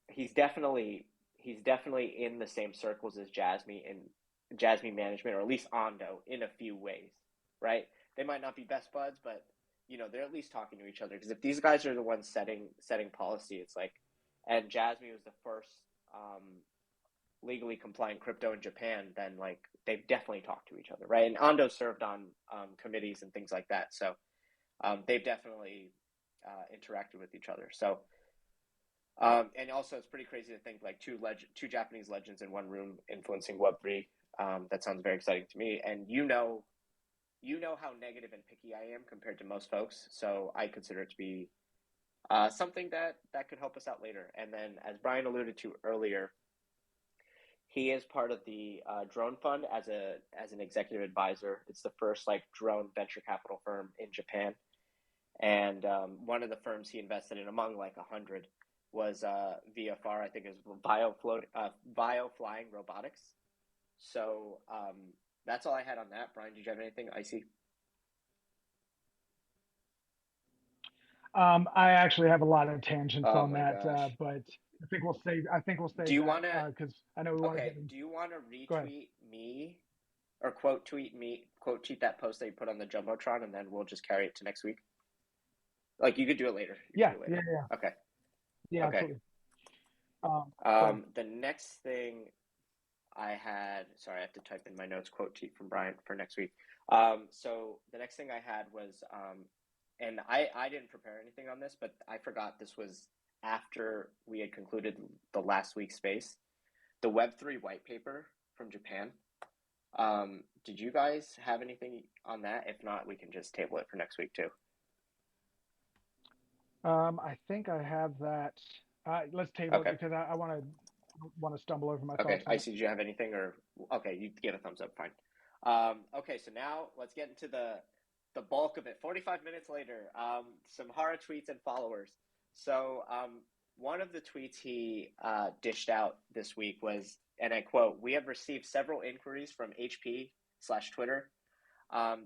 he's definitely in the same circles as Jasmy and Jasmy management, or at least Ando in a few ways, right? They might not be best buds, but they're at least talking to each other. Because if these guys are the ones setting policy, it's like, and Jasmy was the first legally compliant crypto in Japan, then like they've definitely talked to each other, right? And Ando served on committees and things like that, so they've definitely interacted with each other. So, and also it's pretty crazy to think like two Japanese legends in one room influencing Web3. That sounds very exciting to me. And you know how negative and picky I am compared to most folks, so I consider it to be something that could help us out later. And then, as Brian alluded to earlier, he is part of the drone fund as an executive advisor. It's the first like drone venture capital firm in Japan, and one of the firms he invested in among like 100 was VFR. I think is Bio Flying Robotics. So that's all I had on that. Brian, did you have anything? Icy? I actually have a lot of tangents Oh on my that, gosh. but I think we'll save. Do you that want to? because I know we want to Okay. get in. Do you want to Go ahead. retweet me or quote tweet that post that you put on the Jumbotron, and then we'll just carry it to next week? Like you could do it later. Yeah. Okay. Yeah, Okay. absolutely. The next thing I had, sorry, I have to type in my notes, quote tweet from Brian for next week. So the next thing I had was, and I didn't prepare anything on this, but I forgot this was after we had concluded the last week's space, the Web3 white paper from Japan. Did you guys have anything on that? If not, we can just table it for next week too. I think I have that. Let's table Okay. it because I want to stumble over my Okay, thoughts on Icy, did you have anything, or okay, you get a thumbs up, fine. Okay, so now let's get into the bulk of it. 45 minutes later, some Hara tweets and followers. So one of the tweets he dished out this week was, and I quote, "We have received several inquiries from HP/Twitter.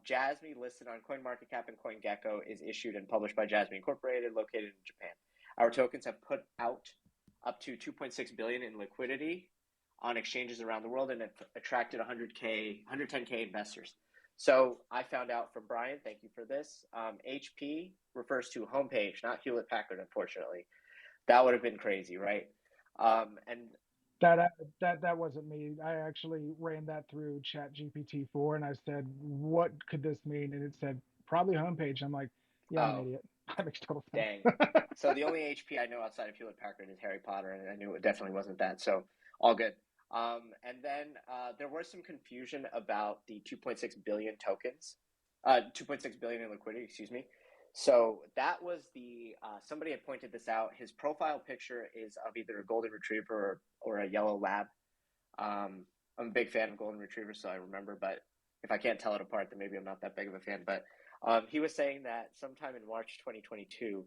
Jasmy, listed on CoinMarketCap and CoinGecko, is issued and published by Jasmy Incorporated, located in Japan. Our tokens have put out up to 2.6 billion in liquidity on exchanges around the world and have attracted 110K investors." So I found out from Brian, thank you for this. HP refers to homepage, not Hewlett Packard, unfortunately. That would have been crazy, right? And that wasn't me. I actually ran that through ChatGPT-4 and I said, "What could this mean?" And it said, "Probably homepage." I'm like, "Yeah, I'm an idiot." That makes total sense. Dang. So the only HP I know outside of Hewlett Packard is Harry Potter, and I knew it definitely wasn't that. So all good. And then there was some confusion about the 2.6 billion tokens, 2.6 billion in liquidity, excuse me. So that was somebody had pointed this out. His profile picture is of either a golden retriever or a yellow lab. I'm a big fan of golden retrievers, so I remember, but if I can't tell it apart, then maybe I'm not that big of a fan. But he was saying that sometime in March 2022,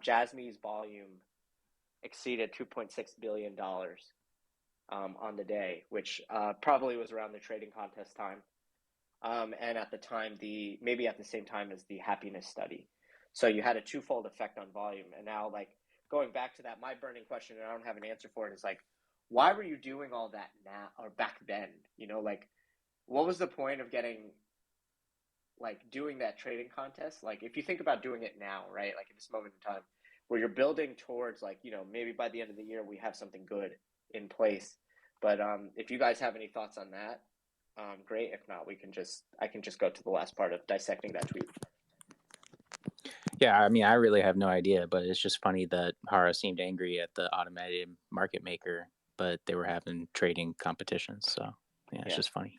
Jasmy's volume exceeded $2.6 billion on the day, which probably was around the trading contest time. And at the time, maybe at the same time as the happiness study. So you had a twofold effect on volume. And now, like, going back to that, my burning question, and I don't have an answer for it, is like, why were you doing all that now or back then? Like, what was the point of doing that trading contest? Like, if you think about doing it now, right? Like in this moment in time where you're building towards maybe by the end of the year, we have something good in place. But if you guys have any thoughts on that, great. If not, I can just go to the last part of dissecting that tweet. Yeah, I mean, I really have no idea, but it's just funny that Hara seemed angry at the automated market maker, but they were having trading competitions. So yeah, it's just funny.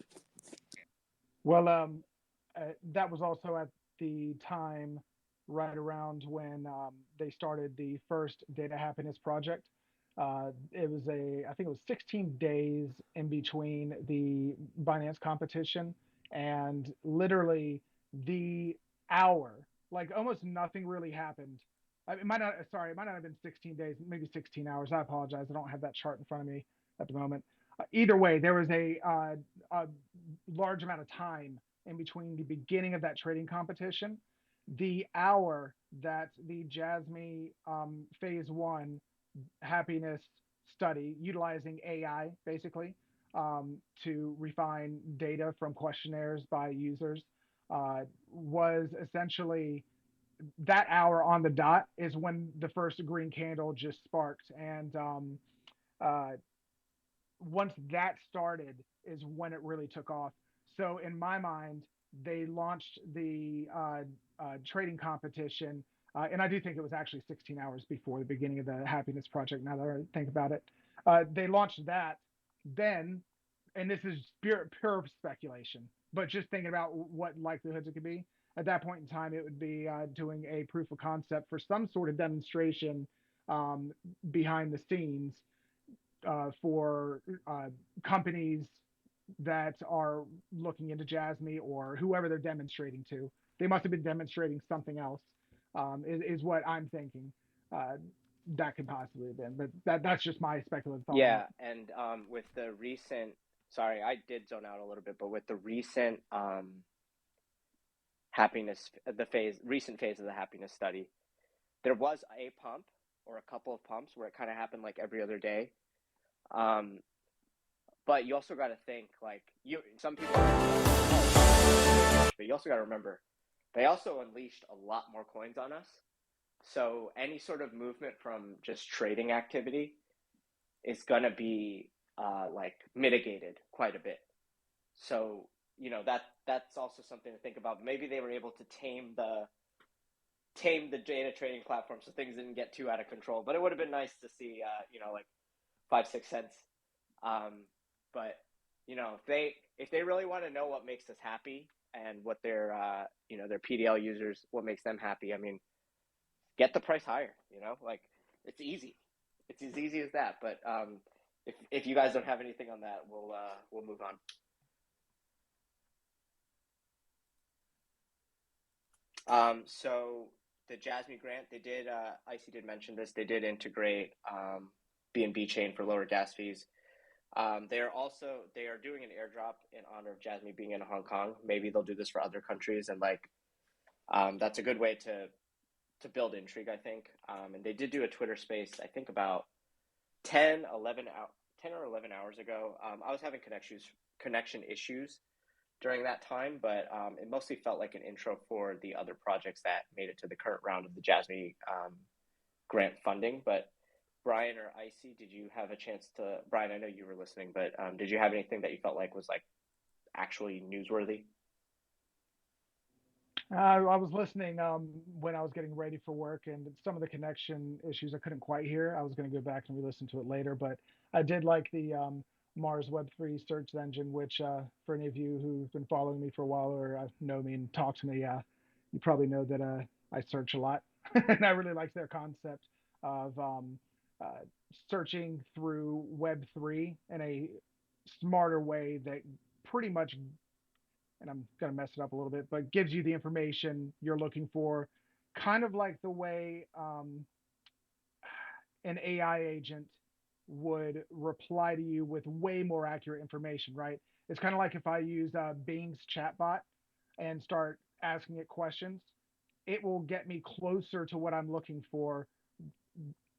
Well, that was also at the time right around when they started the first data happiness project. It was I think it was 16 days in between the Binance competition and literally the hour, like almost nothing really happened. It might not have been 16 days, maybe 16 hours. I apologize. I don't have that chart in front of me at the moment. Either way, there was a large amount of time in between the beginning of that trading competition, the hour that the Jasmy phase one happiness study utilizing AI basically to refine data from questionnaires by users. was essentially that hour on the dot is when the first green candle just sparked, and uh, once that started is when it really took off. So in my mind, they launched the trading competition, and I do think it was actually 16 hours before the beginning of the Happiness Project. Now that I think about it, they launched that. Then, and this is pure speculation, but just thinking about what likelihoods it could be. At that point in time, it would be doing a proof of concept for some sort of demonstration um, behind the scenes for companies that are looking into Jasmy or whoever they're demonstrating to. They must have been demonstrating something else, is what I'm thinking. That could possibly have been, but that's just my speculative thought on Yeah, it. and with the recent, sorry, I did zone out a little bit, but with the recent happiness, recent phase of the happiness study, there was a pump or a couple of pumps where it kind of happened like every other day. But you also got to think like some people, but you also got to remember they also unleashed a lot more coins on us. So any sort of movement from just trading activity is going to be like mitigated quite a bit. So that's also something to think about. Maybe they were able to tame the data trading platform so things didn't get too out of control. But it would have been nice to see like 5-6 cents. But if they really want to know what makes us happy and what their their PDL users, what makes them happy, I mean, get the price higher. Like it's easy. It's as easy as that. But if you guys don't have anything on that, we'll move on. So the Jasmy grant, they did. Icy did mention this. They did integrate BNB chain for lower gas fees. They are doing an airdrop in honor of Jasmy being in Hong Kong. Maybe they'll do this for other countries, and that's a good way to build intrigue, I think. And they did do a Twitter space, I think about 10 or 11 hours ago. I was having connection issues during that time, but it mostly felt like an intro for the other projects that made it to the current round of the Jasmy grant funding. But Brian or Icy, did you have a chance to? Brian, I know you were listening, but did you have anything that you felt like was like actually newsworthy? I was listening when I was getting ready for work, and some of the connection issues I couldn't quite hear. I was going to go back and re-listen to it later, but I did like the Mars Web3 search engine, which for any of you who've been following me for a while or know me and talk to me, you probably know that I search a lot, and I really like their concept of uh, searching through Web3 in a smarter way that pretty much, and I'm going to mess it up a little bit, but gives you the information you're looking for, kind of like the way an AI agent would reply to you with way more accurate information, right? It's kind of like if I use Bing's chatbot and start asking it questions, it will get me closer to what I'm looking for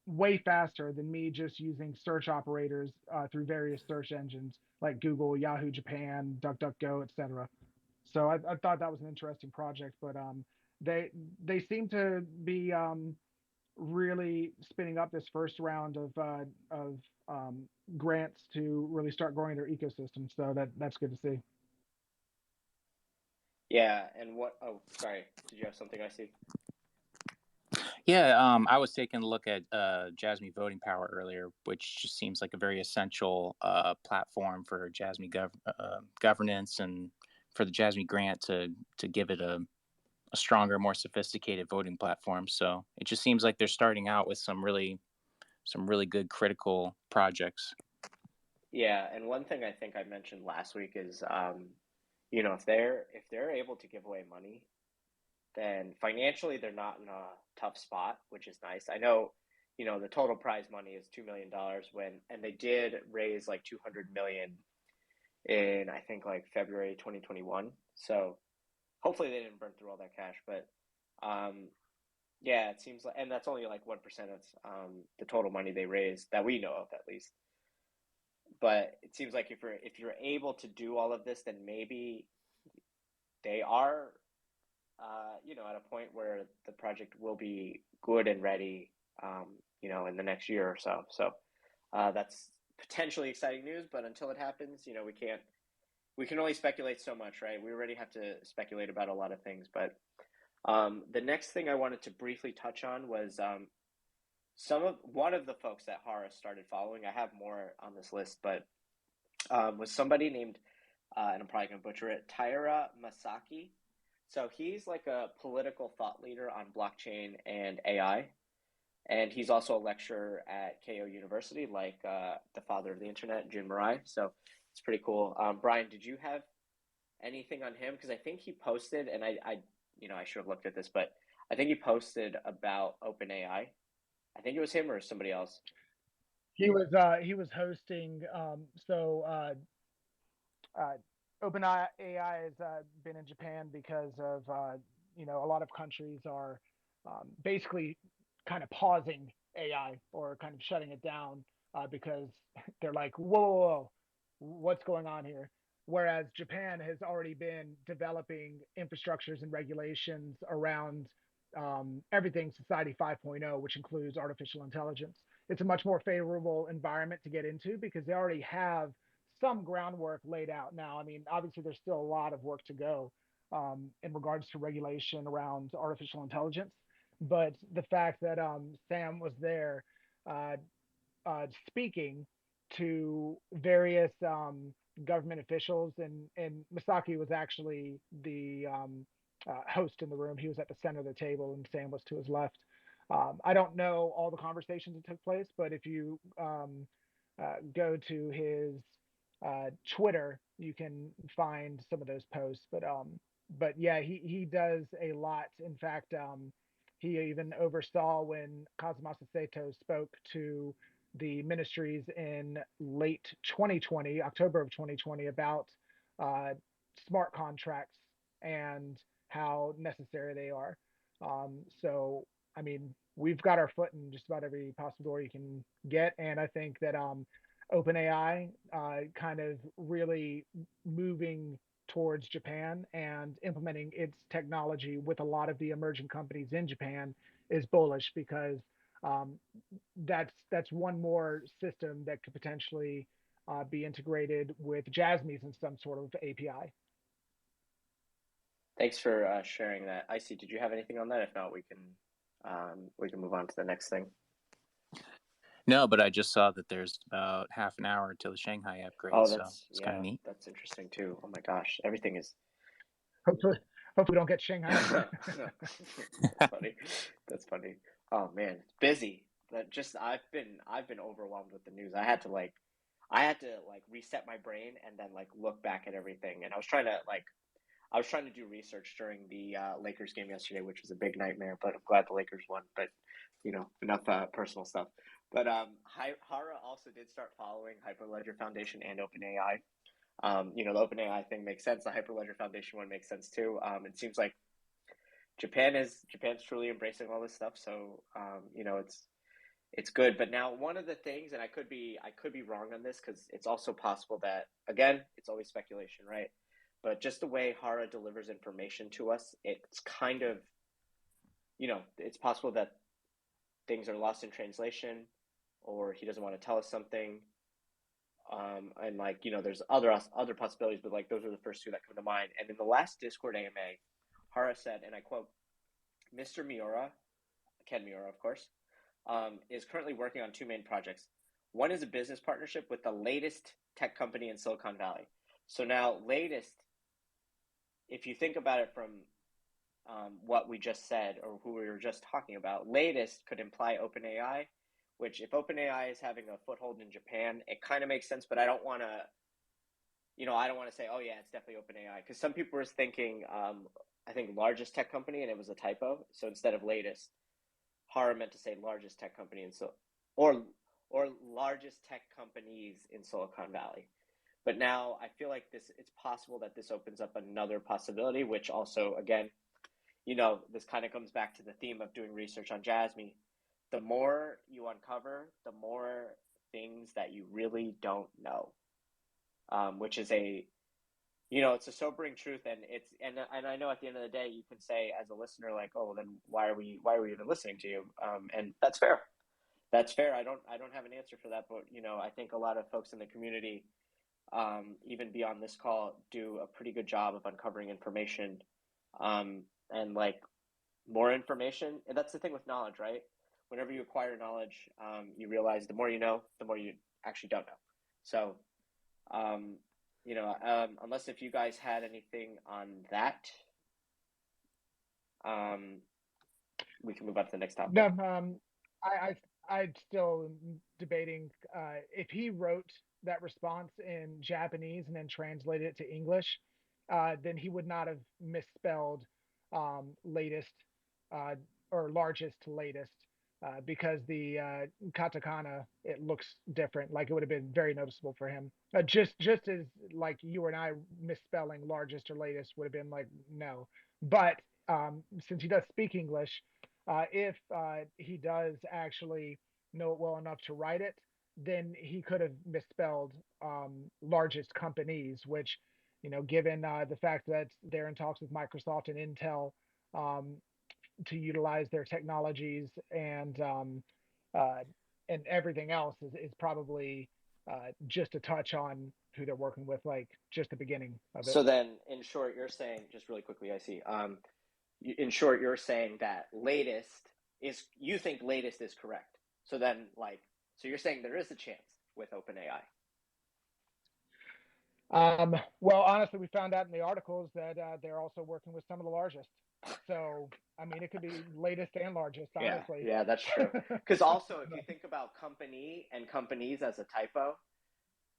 way faster than me just using search operators through various search engines like Google, Yahoo Japan, DuckDuckGo, etc. So I thought that was an interesting project, but they seem to be really spinning up this first round of grants to really start growing their ecosystem. So that's good to see. Yeah, and what? Oh, sorry. Did you have something, Icy? Yeah, I was taking a look at Jasmy Voting Power earlier, which just seems like a very essential platform for Jasmy governance and for the Jasmy grant to give it a stronger, more sophisticated voting platform. So it just seems like they're starting out with some really good critical projects. Yeah, and one thing I think I mentioned last week is, if they're able to give away money, then financially they're not in a tough spot, which is nice. I know, the total prize money is $2 million and they did raise like 200 million in I think like February 2021. So hopefully they didn't burn through all that cash, but yeah, it seems like, and that's only like 1% of the total money they raised that we know of at least. But it seems like if you're able to do all of this, then maybe they are, at a point where the project will be good and ready, in the next year or so. So that's potentially exciting news, but until it happens, we can only speculate so much, right? We already have to speculate about a lot of things, but the next thing I wanted to briefly touch on was one of the folks that Hara started following. I have more on this list, but was somebody named, and I'm probably going to butcher it, Taira Masaki. So he's like a political thought leader on blockchain and AI. And he's also a lecturer at Keio University, like the father of the internet, Jun Murai. So it's pretty cool. Brian, did you have anything on him? Because I think he posted, and I should have looked at this, but I think he posted about OpenAI. I think it was him or somebody else. He was hosting. OpenAI has been in Japan because of a lot of countries are basically kind of pausing AI or kind of shutting it down because they're like, whoa, what's going on here? Whereas Japan has already been developing infrastructures and regulations around everything Society 5.0, which includes artificial intelligence. It's a much more favorable environment to get into because they already have some groundwork laid out now. I mean, obviously, there's still a lot of work to go in regards to regulation around artificial intelligence. But the fact that Sam was there uh, speaking to various government officials, and Misaki was actually the host in the room. He was at the center of the table, and Sam was to his left. I don't know all the conversations that took place, but if you go to his Twitter, you can find some of those posts. But yeah, he does a lot. In fact, he even oversaw when Kazumasa Sato spoke to the ministries in late 2020, October of 2020, about uh, smart contracts and how necessary they are. So, I mean, we've got our foot in just about every possible door you can get, and I think that OpenAI kind of really moving towards Japan and implementing its technology with a lot of the emerging companies in Japan is bullish because um, that's one more system that could potentially be integrated with Jasmy's in some sort of API. Thanks for sharing that. Icy, did you have anything on that? If not, we can move on to the next thing. No, but I just saw that there's about half an hour until the Shanghai upgrade. Oh, so it's kind of neat. That's interesting too. Oh my gosh, everything is. Hopefully we don't get Shanghai. That's funny. That's funny. Oh man, it's busy. I've been overwhelmed with the news. I had to reset my brain and then look back at everything. And I was trying to do research during the Lakers game yesterday, which was a big nightmare. But I'm glad the Lakers won. But enough personal stuff. But Hara also did start following Hyperledger Foundation and OpenAI. The OpenAI thing makes sense. The Hyperledger Foundation one makes sense too. It seems like Japan's truly embracing all this stuff. So it's good. But now one of the things, and I could be wrong on this because it's also possible that, again, it's always speculation, right? But just the way Hara delivers information to us, it's kind of, it's possible that things are lost in translation, or he doesn't want to tell us something. And there's other possibilities, but those are the first two that come to mind. And in the last Discord AMA, Hara said, and I quote, Mr. Miura, Ken Miura, of course, is currently working on two main projects. One is a business partnership with the latest tech company in Silicon Valley. So now, latest, if you think about it from what we just said or who we were just talking about, latest could imply OpenAI, which if OpenAI is having a foothold in Japan, it kind of makes sense, but I don't want to say, oh yeah, it's definitely OpenAI, because some people were thinking, I think largest tech company, and it was a typo. So instead of latest, Hara meant to say largest tech company or largest tech companies in Silicon Valley. But now I feel like it's possible that this opens up another possibility, which also, again, this kind of comes back to the theme of doing research on Jasmy. The more you uncover, the more things that you really don't know, which is a it's a sobering truth, and I know at the end of the day you can say as a listener like, oh, then why are we even listening to you? And that's fair. That's fair. I don't have an answer for that, but I think a lot of folks in the community, even beyond this call, do a pretty good job of uncovering information, and like more information. And that's the thing with knowledge, right? Whenever you acquire knowledge, you realize the more you know, the more you actually don't know. So, unless if you guys had anything on that, we can move on to the next topic. No, I'm still debating if he wrote that response in Japanese and then translated it to English, then he would not have misspelled latest uh, or largest to latest because the katakana, it looks different. Like it would have been very noticeable for him. Just as like you and I misspelling largest or latest would have been like no, but since he does speak English, if he does actually know it well enough to write it, then he could have misspelled largest companies, which, given the fact that they're in talks with Microsoft and Intel um, to utilize their technologies uh, and everything else is probably just a touch on who they're working with, like just the beginning of it. So then, in short, you're saying, just really quickly, I see. In short, you're saying that you think latest is correct. So then, so you're saying there is a chance with OpenAI. Well, honestly, we found out in the articles that they're also working with some of the largest. So, I mean, it could be latest and largest, honestly. Yeah, that's true. Because also, if you think about company and companies as a typo,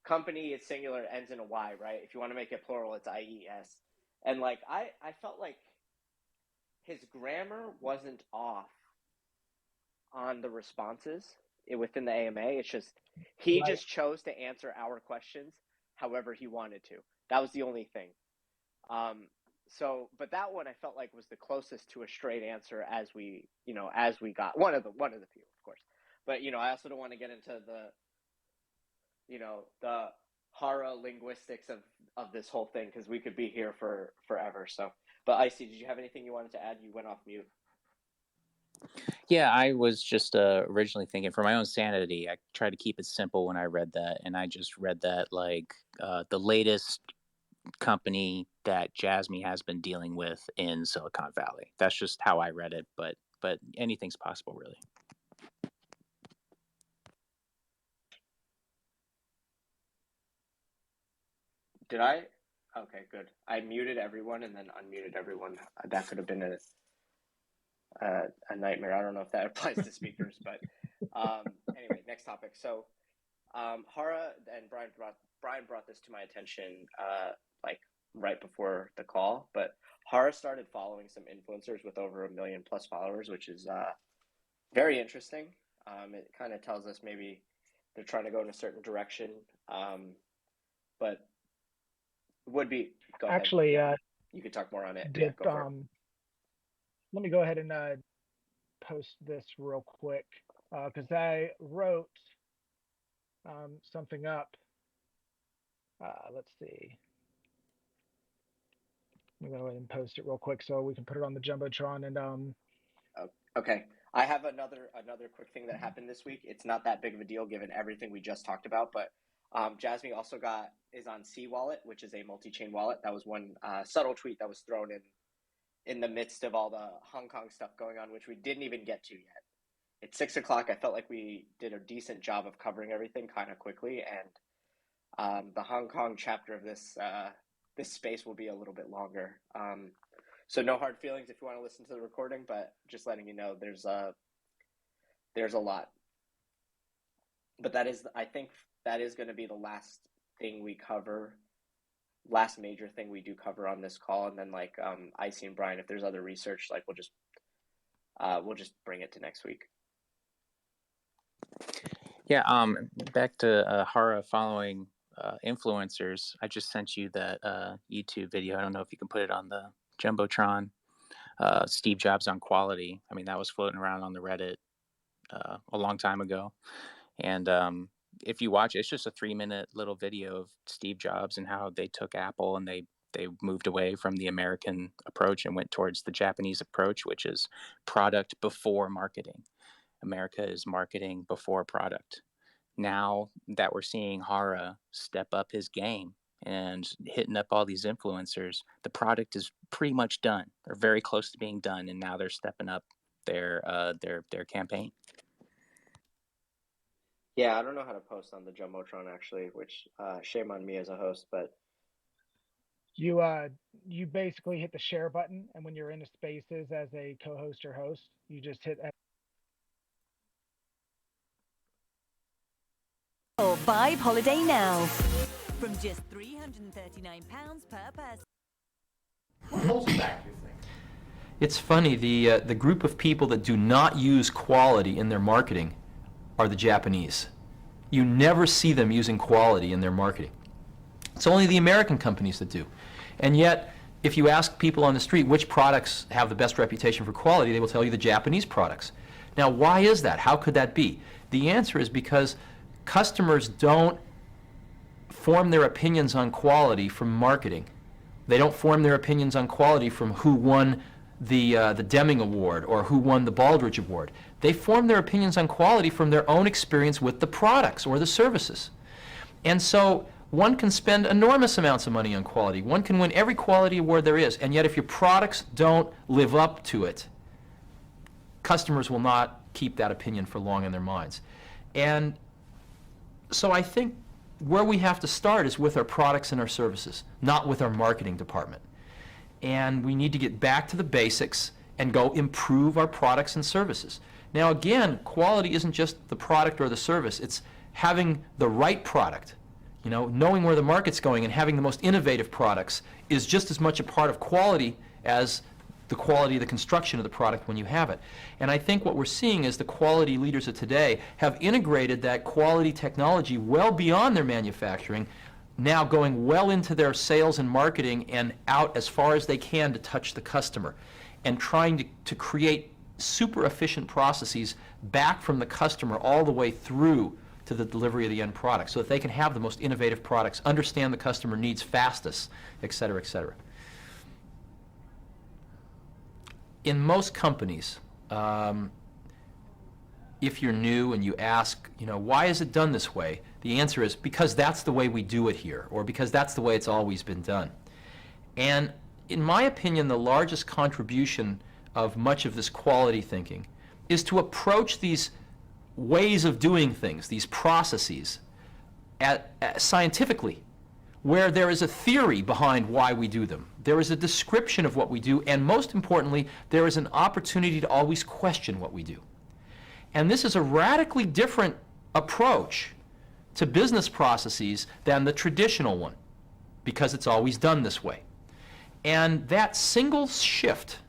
company is singular, ends in a Y, right? If you want to make it plural, it's IES. And I felt like his grammar wasn't off on the responses within the AMA. It's just he just chose to answer our questions however he wanted to. That was the only thing. But that one I felt like was the closest to a straight answer as we got one of the few, of course. But I also don't want to get into the horror linguistics of this whole thing because we could be here for forever. So, but Icy, did you have anything you wanted to add? You went off mute. Yeah, I was just originally thinking for my own sanity, I tried to keep it simple when I read that, and I just read that like the latest company that Jasmy has been dealing with in Silicon Valley. That's just how I read it, but anything's possible, really. Did I? Okay, good. I muted everyone and then unmuted everyone. That could have been a nightmare. I don't know if that applies to speakers, but anyway, next topic. So, Hara and Brian brought this to my attention like right before the call, but Hara started following some influencers with over 1 million plus followers, which is very interesting. It kind of tells us maybe they're trying to go in a certain direction, but would be. Go Actually, ahead. You could talk more on it. Go for it. Let me go ahead and post this real quick because I wrote something up. Let's see. I'm gonna go ahead and post it real quick so we can put it on the jumbotron and Okay. I have another quick thing that happened this week. It's not that big of a deal given everything we just talked about, but Jasmy also is on C Wallet, which is a multi-chain wallet. That was one subtle tweet that was thrown in the midst of all the Hong Kong stuff going on, which we didn't even get to yet. It's 6 o'clock. I felt like we did a decent job of covering everything kind of quickly, and the Hong Kong chapter of this space will be a little bit longer. So no hard feelings if you want to listen to the recording, but just letting you know there's a lot. But I think that is going to be the last thing we cover, last major thing we do cover on this call, and then Icy and Brian, if there's other research, we'll just bring it to next week. Yeah. Back to Hara following influencers. I just sent you that YouTube video. I don't know if you can put it on the jumbotron. Steve Jobs on quality. I mean, that was floating around on the Reddit a long time ago. And if you watch it, it's just a 3-minute little video of Steve Jobs and how they took Apple and they They moved away from the American approach and went towards the Japanese approach, which is product before marketing. America is marketing before product. Now that we're seeing Hara step up his game and hitting up all these influencers, the product is pretty much done. They're very close to being done, and now they're stepping up their campaign. Yeah, I don't know how to post on the Jumbotron actually, which shame on me as a host, but you basically hit the share button, and when you're in the spaces as a co-host or host, you just hit. Or Vibe Holiday now from just £339 per person. What holds it back, do you think? It's funny, the group of people that do not use quality in their marketing are the Japanese. You never see them using quality in their marketing. It's only the American companies that do. And yet, if you ask people on the street which products have the best reputation for quality, they will tell you the Japanese products. Now, why is that? How could that be? The answer is because customers don't form their opinions on quality from marketing. They don't form their opinions on quality from who won the Deming Award or who won the Baldrige Award. They form their opinions on quality from their own experience with the products or the services. And so one can spend enormous amounts of money on quality. One can win every quality award there is, and yet if your products don't live up to it, customers will not keep that opinion for long in their minds. And so I think where we have to start is with our products and our services, not with our marketing department. And we need to get back to the basics and go improve our products and services. Now again, quality isn't just the product or the service, it's having the right product. You know, knowing where the market's going and having the most innovative products is just as much a part of quality as the quality of the construction of the product when you have it. And I think what we're seeing is the quality leaders of today have integrated that quality technology well beyond their manufacturing, now going well into their sales and marketing and out as far as they can to touch the customer, and trying to create super efficient processes back from the customer all the way through to the delivery of the end product so that they can have the most innovative products, understand the customer needs fastest, et cetera, et cetera. In most companies, if you're new and you ask, you know, why is it done this way? The answer is because that's the way we do it here, or because that's the way it's always been done. And in my opinion, the largest contribution of much of this quality thinking is to approach these ways of doing things, these processes, scientifically, where there is a theory behind why we do them. There is a description of what we do, and most importantly, there is an opportunity to always question what we do. And this is a radically different approach to business processes than the traditional one, because it's always done this way. And that single shift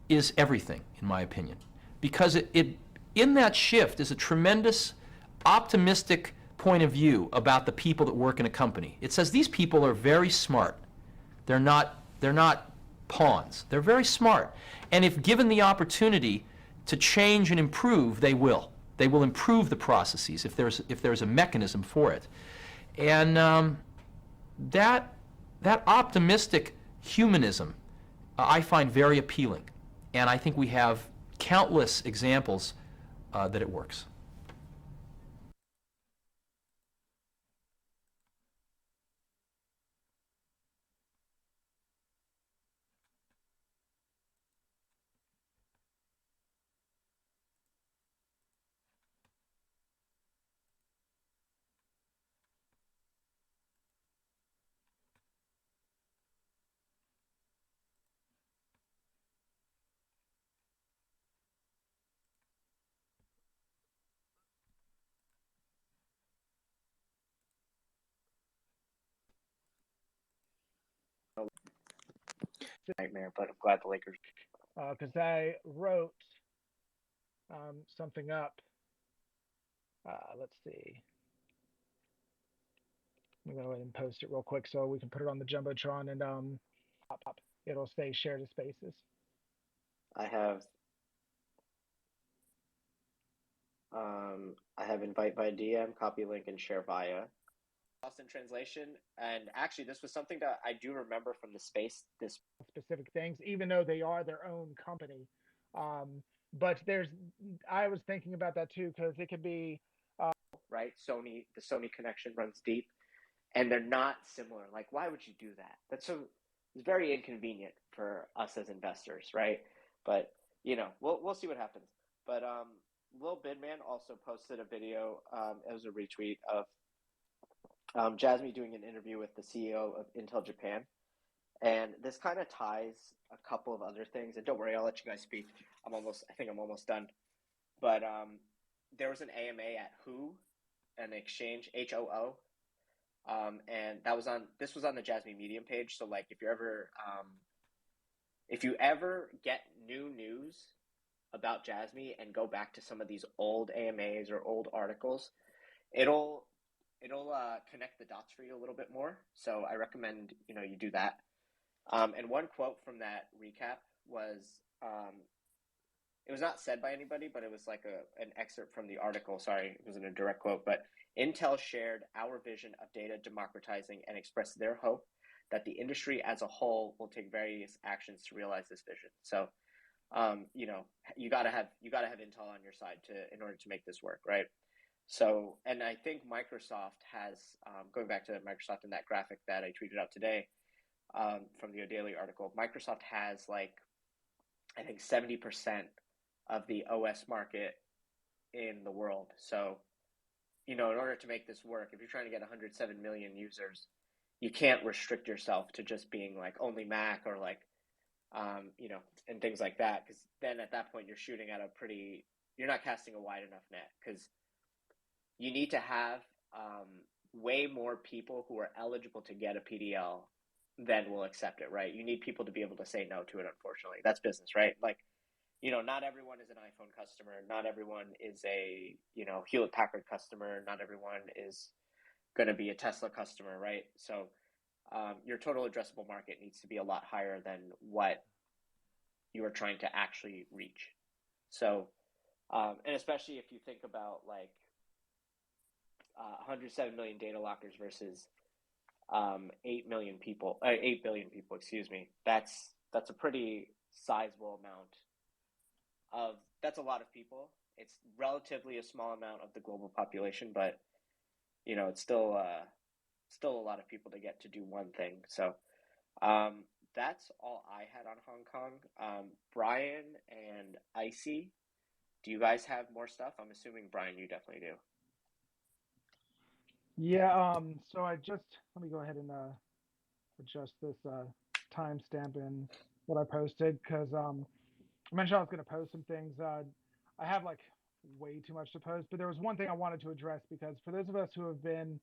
is everything, in my opinion, because in that shift is a tremendous optimistic point of view about the people that work in a company. It says these people are very smart. They're not pawns. They're very smart. And if given the opportunity to change and improve, they will. They will improve the processes if there's a mechanism for it. And that optimistic humanism I find very appealing. And I think we have countless examples that it works. nightmare, but I'm glad the Lakers. Because I wrote something up. Let's see. I'm gonna go ahead and post it real quick so we can put it on the jumbotron and it'll say share to spaces. I have invite by DM, copy link, and share via. lost in translation. And actually, this was something that I do remember from the space. This specific things, even though they are their own company. But I was thinking about that too, because it could be, right. The Sony connection runs deep, and they're not similar. Like, why would you do that? It's very inconvenient for us as investors, right? But we'll see what happens. But Lil Bidman also posted a video. It was a retweet of Jasmy doing an interview with the CEO of Intel Japan. And this kind of ties a couple of other things. And don't worry, I'll let you guys speak. I think I'm almost done. But there was an AMA at Who, an exchange, HOO. And this was on the Jasmy Medium page. So like if you ever get new news about Jasmy and go back to some of these old AMAs or old articles, it'll connect the dots for you a little bit more. So I recommend you do that. And one quote from that recap was, it was not said by anybody, but it was like an excerpt from the article. Sorry, it wasn't a direct quote, but Intel shared our vision of data democratizing and expressed their hope that the industry as a whole will take various actions to realize this vision. So, you gotta have Intel on your side in order to make this work, right? So, and I think Microsoft has, going back to Microsoft in that graphic that I tweeted out today, from the O'Daily article, Microsoft has I think 70% of the OS market in the world. So, in order to make this work, if you're trying to get 107 million users, you can't restrict yourself to just being like only Mac or and things like that. Because then at that point, you're shooting at you're not casting a wide enough net, because you need to have way more people who are eligible to get a PDL than will accept it, right? You need people to be able to say no to it, unfortunately. That's business, right? Not everyone is an iPhone customer. Not everyone is a, Hewlett Packard customer. Not everyone is going to be a Tesla customer, right? So your total addressable market needs to be a lot higher than what you are trying to actually reach. So, and especially if you think about 107 million data lockers versus 8 billion people, excuse me. That's a pretty sizable amount that's a lot of people. It's relatively a small amount of the global population, but it's still a lot of people to get to do one thing. So that's all I had on Hong Kong. Brian and Icy, do you guys have more stuff? I'm assuming, Brian, you definitely do. Yeah. So let me go ahead and adjust this timestamp in what I posted, because I mentioned I was going to post some things. I have way too much to post, but there was one thing I wanted to address, because for those of us who have been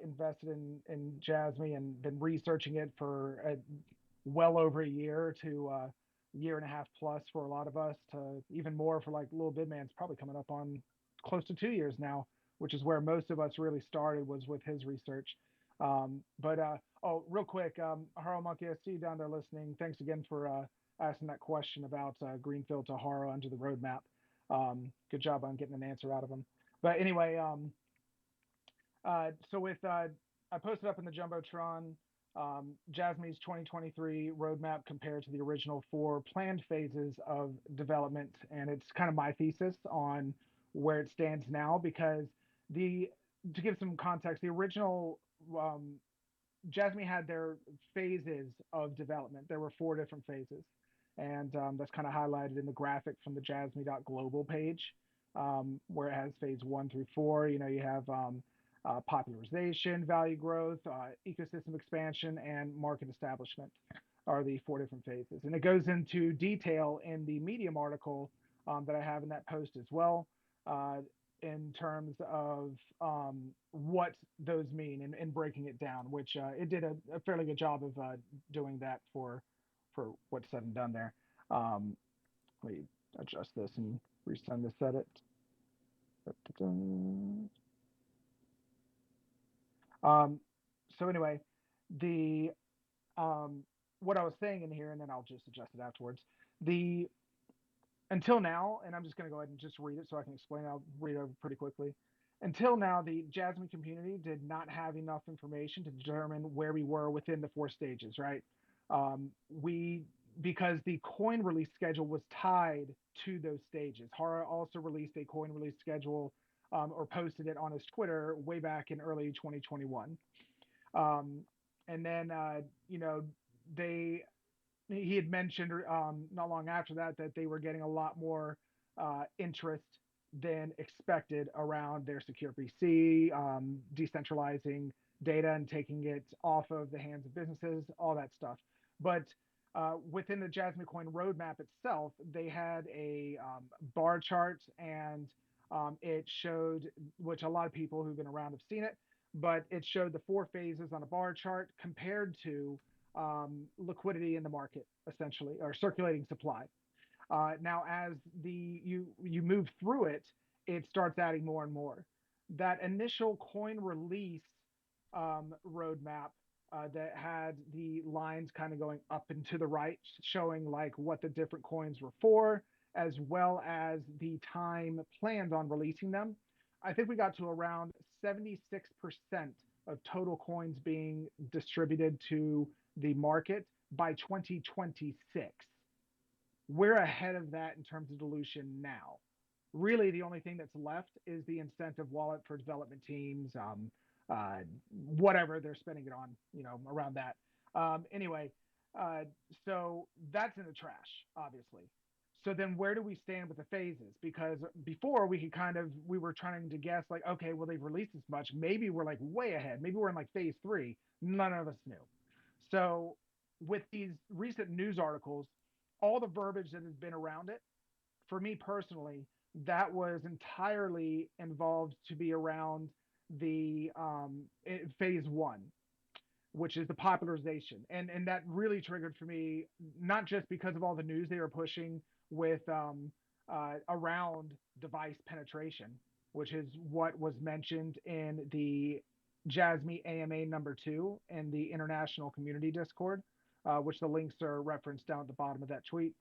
invested in Jasmy and been researching it for well over a year to year and a half plus for a lot of us, to even more for Lil Bidman's probably coming up on close to 2 years now, which is where most of us really started, was with his research. Real quick, Haro Monkey, I see you down there listening. Thanks again for asking that question about Greenfield to Haro under the roadmap. Good job on getting an answer out of him. But anyway, so with I posted up in the Jumbotron Jasmy's 2023 roadmap compared to the original 4 planned phases of development, and it's kind of my thesis on where it stands now, because to give some context, the original Jasmy had their phases of development. There were 4 different phases, and that's kind of highlighted in the graphic from the jasmy.global page, where it has phase 1 through 4. You have popularization, value growth, ecosystem expansion, and market establishment are the 4 different phases. And it goes into detail in the Medium article that I have in that post as well, in terms of what those mean, and breaking it down, which it did a fairly good job of doing that for what's said and done there. Let me adjust this and resend this edit. So anyway, the what I was saying in here, and then I'll just adjust it afterwards. Until now, and I'm just going to go ahead and just read it so I can explain. I'll read it over pretty quickly. Until now, the Jasmine community did not have enough information to determine where we were within the 4 stages, right? We Because the coin release schedule was tied to those stages. Hara also released a coin release schedule, or posted it on his Twitter way back in early 2021. Um, and then, they he had mentioned, not long after that, that they were getting a lot more interest than expected around their secure PC, decentralizing data and taking it off of the hands of businesses, all that stuff. But within the Jasmine Coin roadmap itself, they had a bar chart, and it showed, which a lot of people who've been around have seen it, but it showed the 4 phases on a bar chart compared to liquidity in the market, essentially, or circulating supply. Now, as you move through it, it starts adding more and more. That initial coin release roadmap that had the lines kind of going up and to the right, showing like what the different coins were for, as well as the time planned on releasing them. I think we got to around 76% of total coins being distributed to the market by 2026. We're ahead of that in terms of dilution now. Really, the only thing that's left is the incentive wallet for development teams, whatever they're spending it on, around that. Anyway, uh, so that's in the trash, obviously. So then where do we stand with the phases? Because before we were trying to guess, like, okay, well, they've released this much. Maybe we're like way ahead. Maybe we're in like phase three. None of us knew. So with these recent news articles, all the verbiage that has been around it, for me personally, that was entirely involved to be around the phase one, which is the popularization, and that really triggered for me, not just because of all the news they were pushing with around device penetration, which is what was mentioned in the Jasmy AMA #2 in the international community Discord, which the links are referenced down at the bottom of that tweet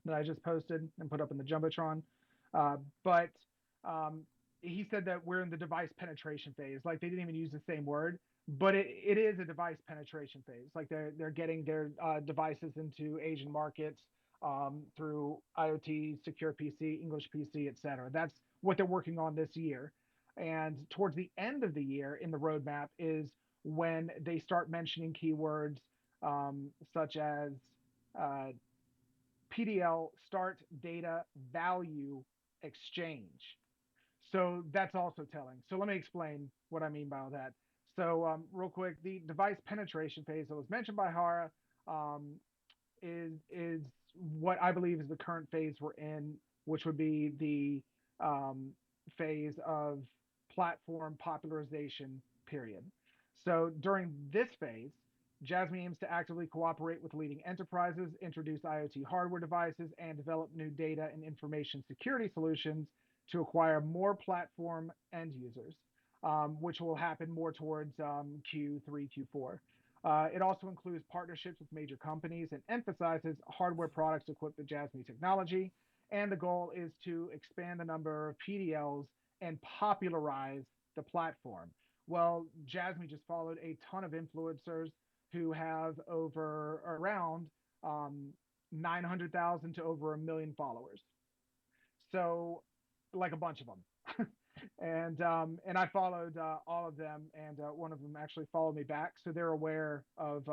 that I just posted and put up in the Jumbotron. But um, he said that we're in the device penetration phase. Like they didn't even use the same word, but it is a device penetration phase. Like they're getting their devices into Asian markets through IoT, secure PC, English PC, etc. That's what they're working on this year. And towards the end of the year in the roadmap is when they start mentioning keywords such as uh, PDL, start data value exchange. So that's also telling. So let me explain what I mean by all that. So real quick, the device penetration phase that was mentioned by Hara um, is what I believe is the current phase we're in, which would be the phase of platform popularization period. So during this phase, Jasmine aims to actively cooperate with leading enterprises, introduce IoT hardware devices, and develop new data and information security solutions to acquire more platform end users, which will happen more towards Q3, Q4. It also includes partnerships with major companies and emphasizes hardware products equipped with Jasmy technology. And the goal is to expand the number of PDLs and popularize the platform. Well, Jasmy just followed a ton of influencers who have over around 900,000 to over 1 million followers. So, like a bunch of them. And I followed all of them, and one of them actually followed me back, so they're aware of.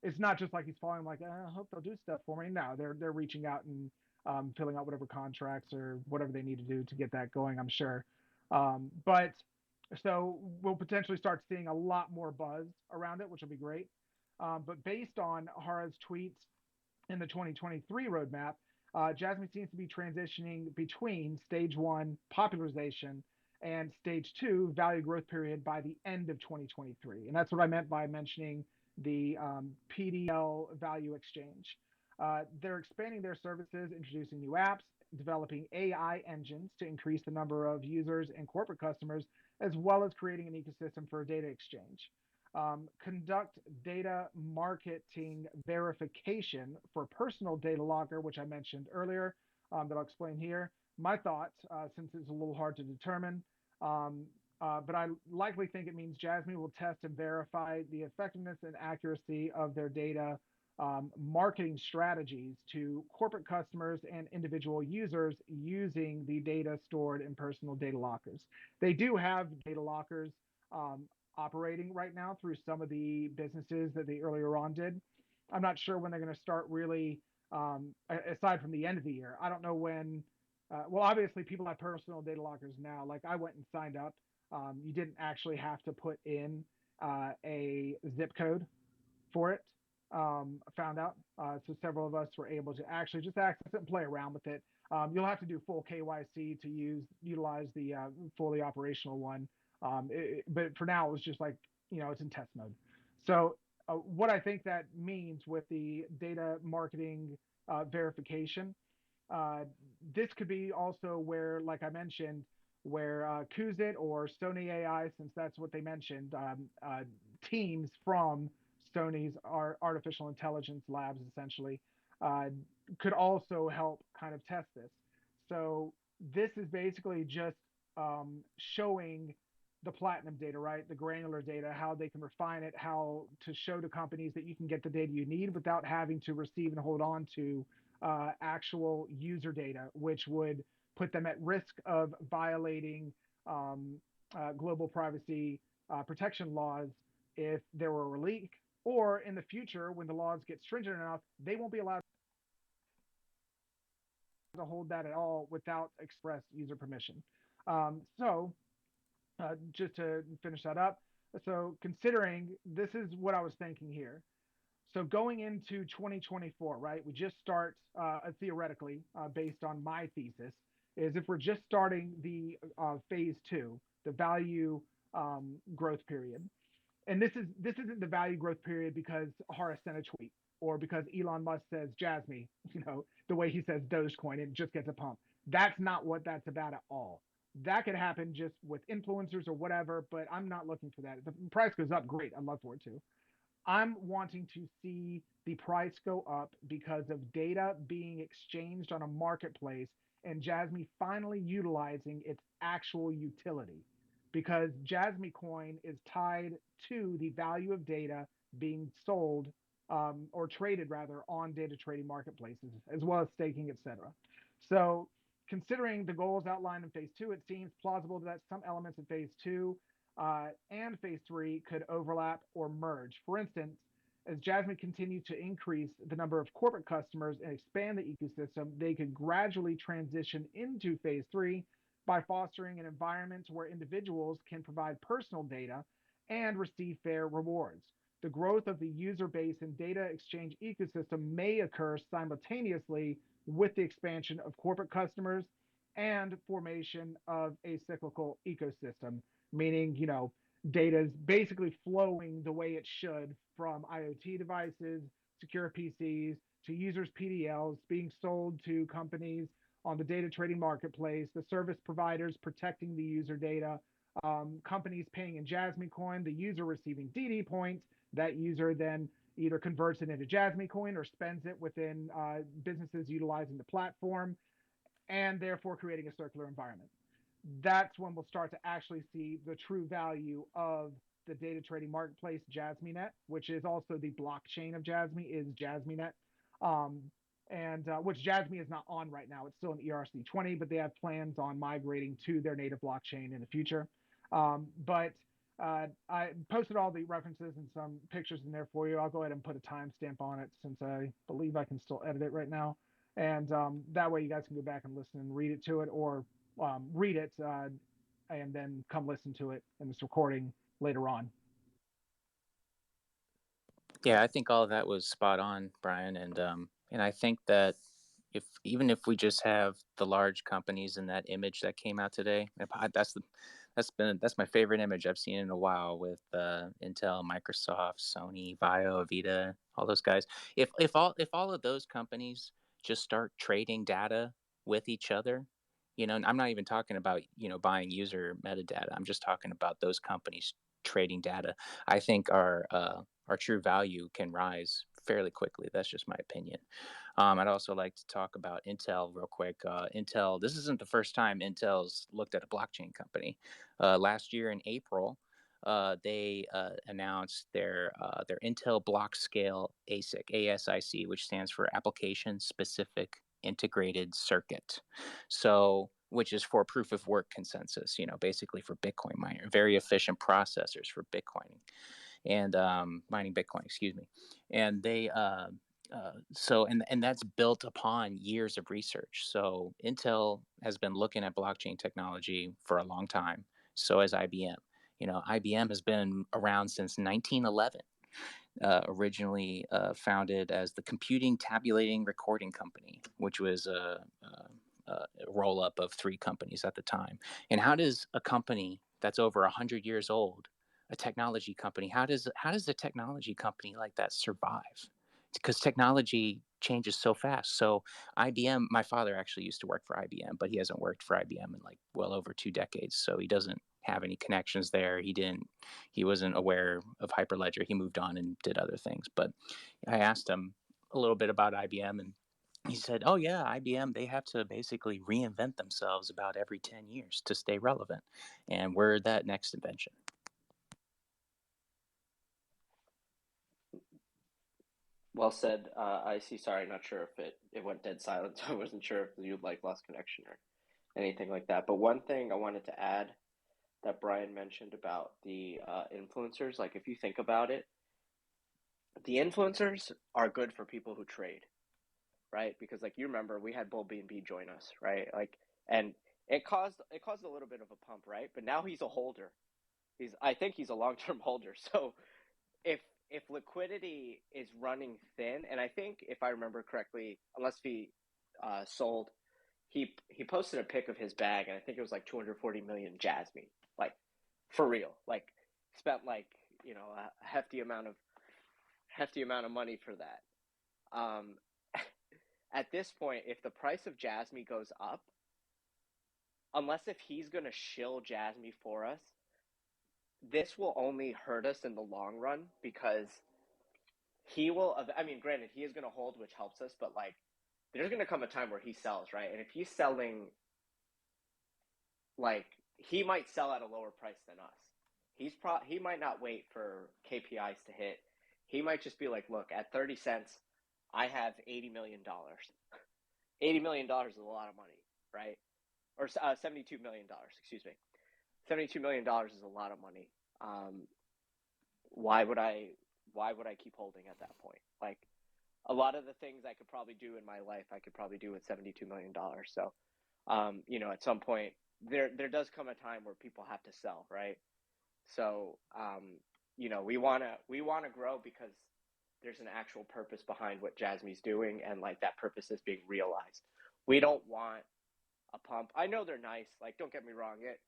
It's not just like he's following, like I hope they'll do stuff for me. No, they're reaching out and filling out whatever contracts or whatever they need to do to get that going. I'm sure, but so we'll potentially start seeing a lot more buzz around it, which will be great. But based on Hara's tweets in the 2023 roadmap, Jasmine seems to be transitioning between stage one, popularization, and stage two, value growth period by the end of 2023. And that's what I meant by mentioning the PDL value exchange. They're expanding their services, introducing new apps, developing AI engines to increase the number of users and corporate customers, as well as creating an ecosystem for data exchange. Conduct data marketing verification for personal data logger, which I mentioned earlier, that I'll explain here. My thoughts, since it's a little hard to determine, But I likely think it means Jasmy will test and verify the effectiveness and accuracy of their data marketing strategies to corporate customers and individual users using the data stored in personal data lockers. They do have data lockers um, operating right now through some of the businesses that they earlier on did. I'm not sure when they're going to start really, aside from the end of the year. I don't know when. Well, obviously, people have personal data lockers now. Like I went and signed up. You didn't actually have to put in a zip code for it. Found out. So several of us were able to actually just access it and play around with it. You'll have to do full KYC to utilize the fully operational one. But for now, it was just like, it's in test mode. So what I think that means with the data marketing verification, uh, this could be also where, like I mentioned, where Kuzit or Sony AI, since that's what they mentioned, teams from Sony's artificial intelligence labs essentially uh, could also help kind of test this. So this is basically just showing the platinum data, right? The granular data, how they can refine it, how to show to companies that you can get the data you need without having to receive and hold on to actual user data, which would put them at risk of violating global privacy protection laws if there were a leak, or in the future, when the laws get stringent enough, they won't be allowed to hold that at all without express user permission. Just to finish that up, so considering this is what I was thinking here. So going into 2024, right? We just start theoretically, based on my thesis, is if we're just starting the phase two, the value growth period, and this isn't the value growth period because Horace sent a tweet or because Elon Musk says Jasmy, the way he says Dogecoin, it just gets a pump. That's not what that's about at all. That could happen just with influencers or whatever, but I'm not looking for that. If the price goes up, great. I'd love for it to. I'm wanting to see the price go up because of data being exchanged on a marketplace and Jasmy finally utilizing its actual utility. Because Jasmy coin is tied to the value of data being sold or traded rather on data trading marketplaces, as well as staking, etc. So, considering the goals outlined in phase two, it seems plausible that some elements of phase two and phase three could overlap or merge. For instance, as Jasmine continues to increase the number of corporate customers and expand the ecosystem, they could gradually transition into phase three by fostering an environment where individuals can provide personal data and receive fair rewards. The growth of the user base and data exchange ecosystem may occur simultaneously with the expansion of corporate customers and formation of a cyclical ecosystem, meaning, data is basically flowing the way it should from IoT devices, secure PCs, to users' PDLs being sold to companies on the data trading marketplace, the service providers protecting the user data, companies paying in Jasmy coin, the user receiving DD points, that user then either converts it into Jasmy coin or spends it within businesses utilizing the platform, and therefore creating a circular environment. That's when we'll start to actually see the true value of the data trading marketplace, JasmyNet, which is also the blockchain of Jasmy, is JasmyNet. Um, and which Jasmy is not on right now. It's still an ERC20, but they have plans on migrating to their native blockchain in the future. But I posted all the references and some pictures in there for you. I'll go ahead and put a timestamp on it since I believe I can still edit it right now. And that way you guys can go back and listen and read it to it, or read it and then come listen to it in this recording later on. Yeah, I think all of that was spot on, Brian, and I think that even if we just have the large companies in that image that came out today, that's my favorite image I've seen in a while with Intel, Microsoft, Sony, Vio, Avita, all those guys. If all of those companies just start trading data with each other, and I'm not even talking about buying user metadata. I'm just talking about those companies trading data. I think our true value can rise fairly quickly. That's just my opinion. I'd also like to talk about Intel real quick. Intel, this isn't the first time Intel's looked at a blockchain company. Last year in April, they announced their Intel Block Scale ASIC, ASIC, which stands for Application Specific Integrated Circuit. So, which is for proof of work consensus, basically for Bitcoin miner, very efficient processors for Bitcoining and mining Bitcoin, excuse me. And they and that's built upon years of research. So Intel has been looking at blockchain technology for a long time. So has IBM. IBM has been around since 1911. Originally founded as the Computing Tabulating Recording Company, which was a roll up of 3 companies at the time. And how does a company that's over 100 years old, a technology company, how does a technology company like that survive? Because technology changes so fast. So IBM, my father actually used to work for IBM, but he hasn't worked for IBM in like well over 2 decades. So he doesn't have any connections there. He wasn't aware of Hyperledger. He moved on and did other things. But I asked him a little bit about IBM, and he said, "Oh yeah, IBM, they have to basically reinvent themselves about every 10 years to stay relevant. And we're that next invention." Well said. I see. Sorry, not sure if it went dead silent. So I wasn't sure if you like lost connection or anything like that. But one thing I wanted to add that Brian mentioned about the influencers, like if you think about it, the influencers are good for people who trade, right? Because like you remember, we had Bull B&B join us, right? Like, and it caused a little bit of a pump, right? But now he's a holder. I think he's a long-term holder. So if liquidity is running thin, and I think if I remember correctly, unless he sold, he posted a pic of his bag, and I think it was like 240 million jasmy, like for real, like spent like a hefty amount of money for that. At this point, if the price of jasmy goes up, unless if he's gonna shill jasmy for us, this will only hurt us in the long run because he will. I mean, granted, he is going to hold, which helps us, but like, there's going to come a time where he sells, right? And if he's selling, like, he might sell at a lower price than us. He might not wait for KPIs to hit. He might just be like, look, at 30 cents, I have $80 million. $80 million is a lot of money, right? Or $72 million, excuse me. $72 million is a lot of money. Why would I keep holding at that point? Like, a lot of the things I could probably do in my life, I could probably do with $72 million. So, at some point, there does come a time where people have to sell, right? So, we want to grow because there's an actual purpose behind what Jasmy's doing, and like that purpose is being realized. We don't want a pump. I know they're nice. Like, don't get me wrong. It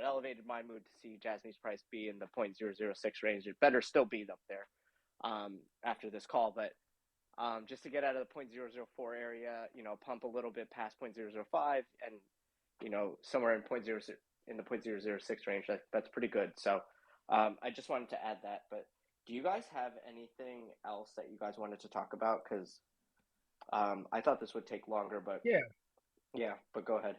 elevated my mood to see Jasmy's price be in the 0.006 range. It better still be up there after this call. But just to get out of the 0.004 area, pump a little bit past 0.005 and, somewhere in the 0.006 range, that's pretty good. So I just wanted to add that. But do you guys have anything else that you guys wanted to talk about? Because I thought this would take longer, but yeah, but go ahead.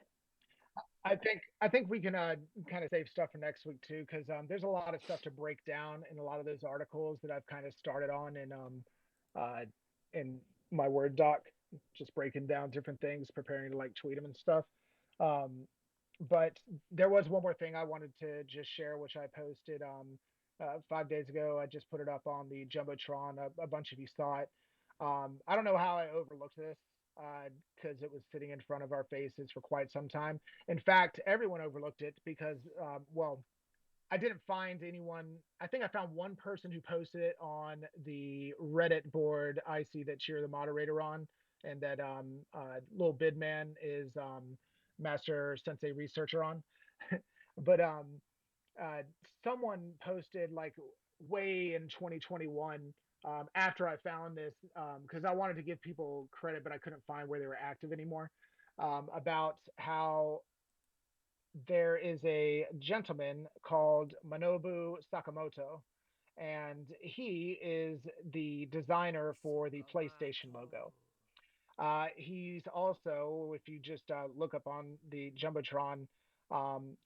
I think we can kind of save stuff for next week too, because there's a lot of stuff to break down in a lot of those articles that I've kind of started on in my Word doc, just breaking down different things, preparing to like tweet them and stuff. But there was one more thing I wanted to just share, which I posted 5 days ago. I just put it up on the Jumbotron. A bunch of you saw it. I don't know how I overlooked this because it was sitting in front of our faces for quite some time. In fact, everyone overlooked it because, well, I didn't find anyone. I think I found one person who posted it on the Reddit board I see that you're the moderator on, and that little Bidman is Master Sensei Researcher on. But uh, someone posted like way in 2021 after I found this because I wanted to give people credit, but I couldn't find where they were active anymore. About how there is a gentleman called Manobu Sakamoto, and he is the designer for the PlayStation logo. He's also, if you just look up on the Jumbotron,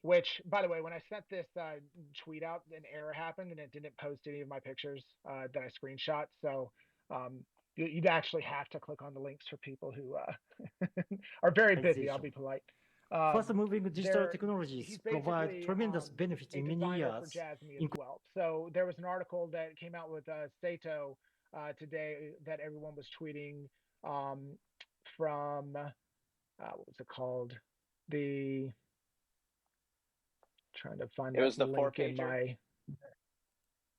which, by the way, when I sent this tweet out, an error happened and it didn't post any of my pictures that I screenshot. So you'd actually have to click on the links for people who are very busy. I'll be polite. Fast-moving digital technologies He's provide basically tremendous benefits a in many designer for areas. jasmy as well. So there was an article that came out with Sato today that everyone was tweeting from what was it called? The trying to find It that was the link in 4-pager. my.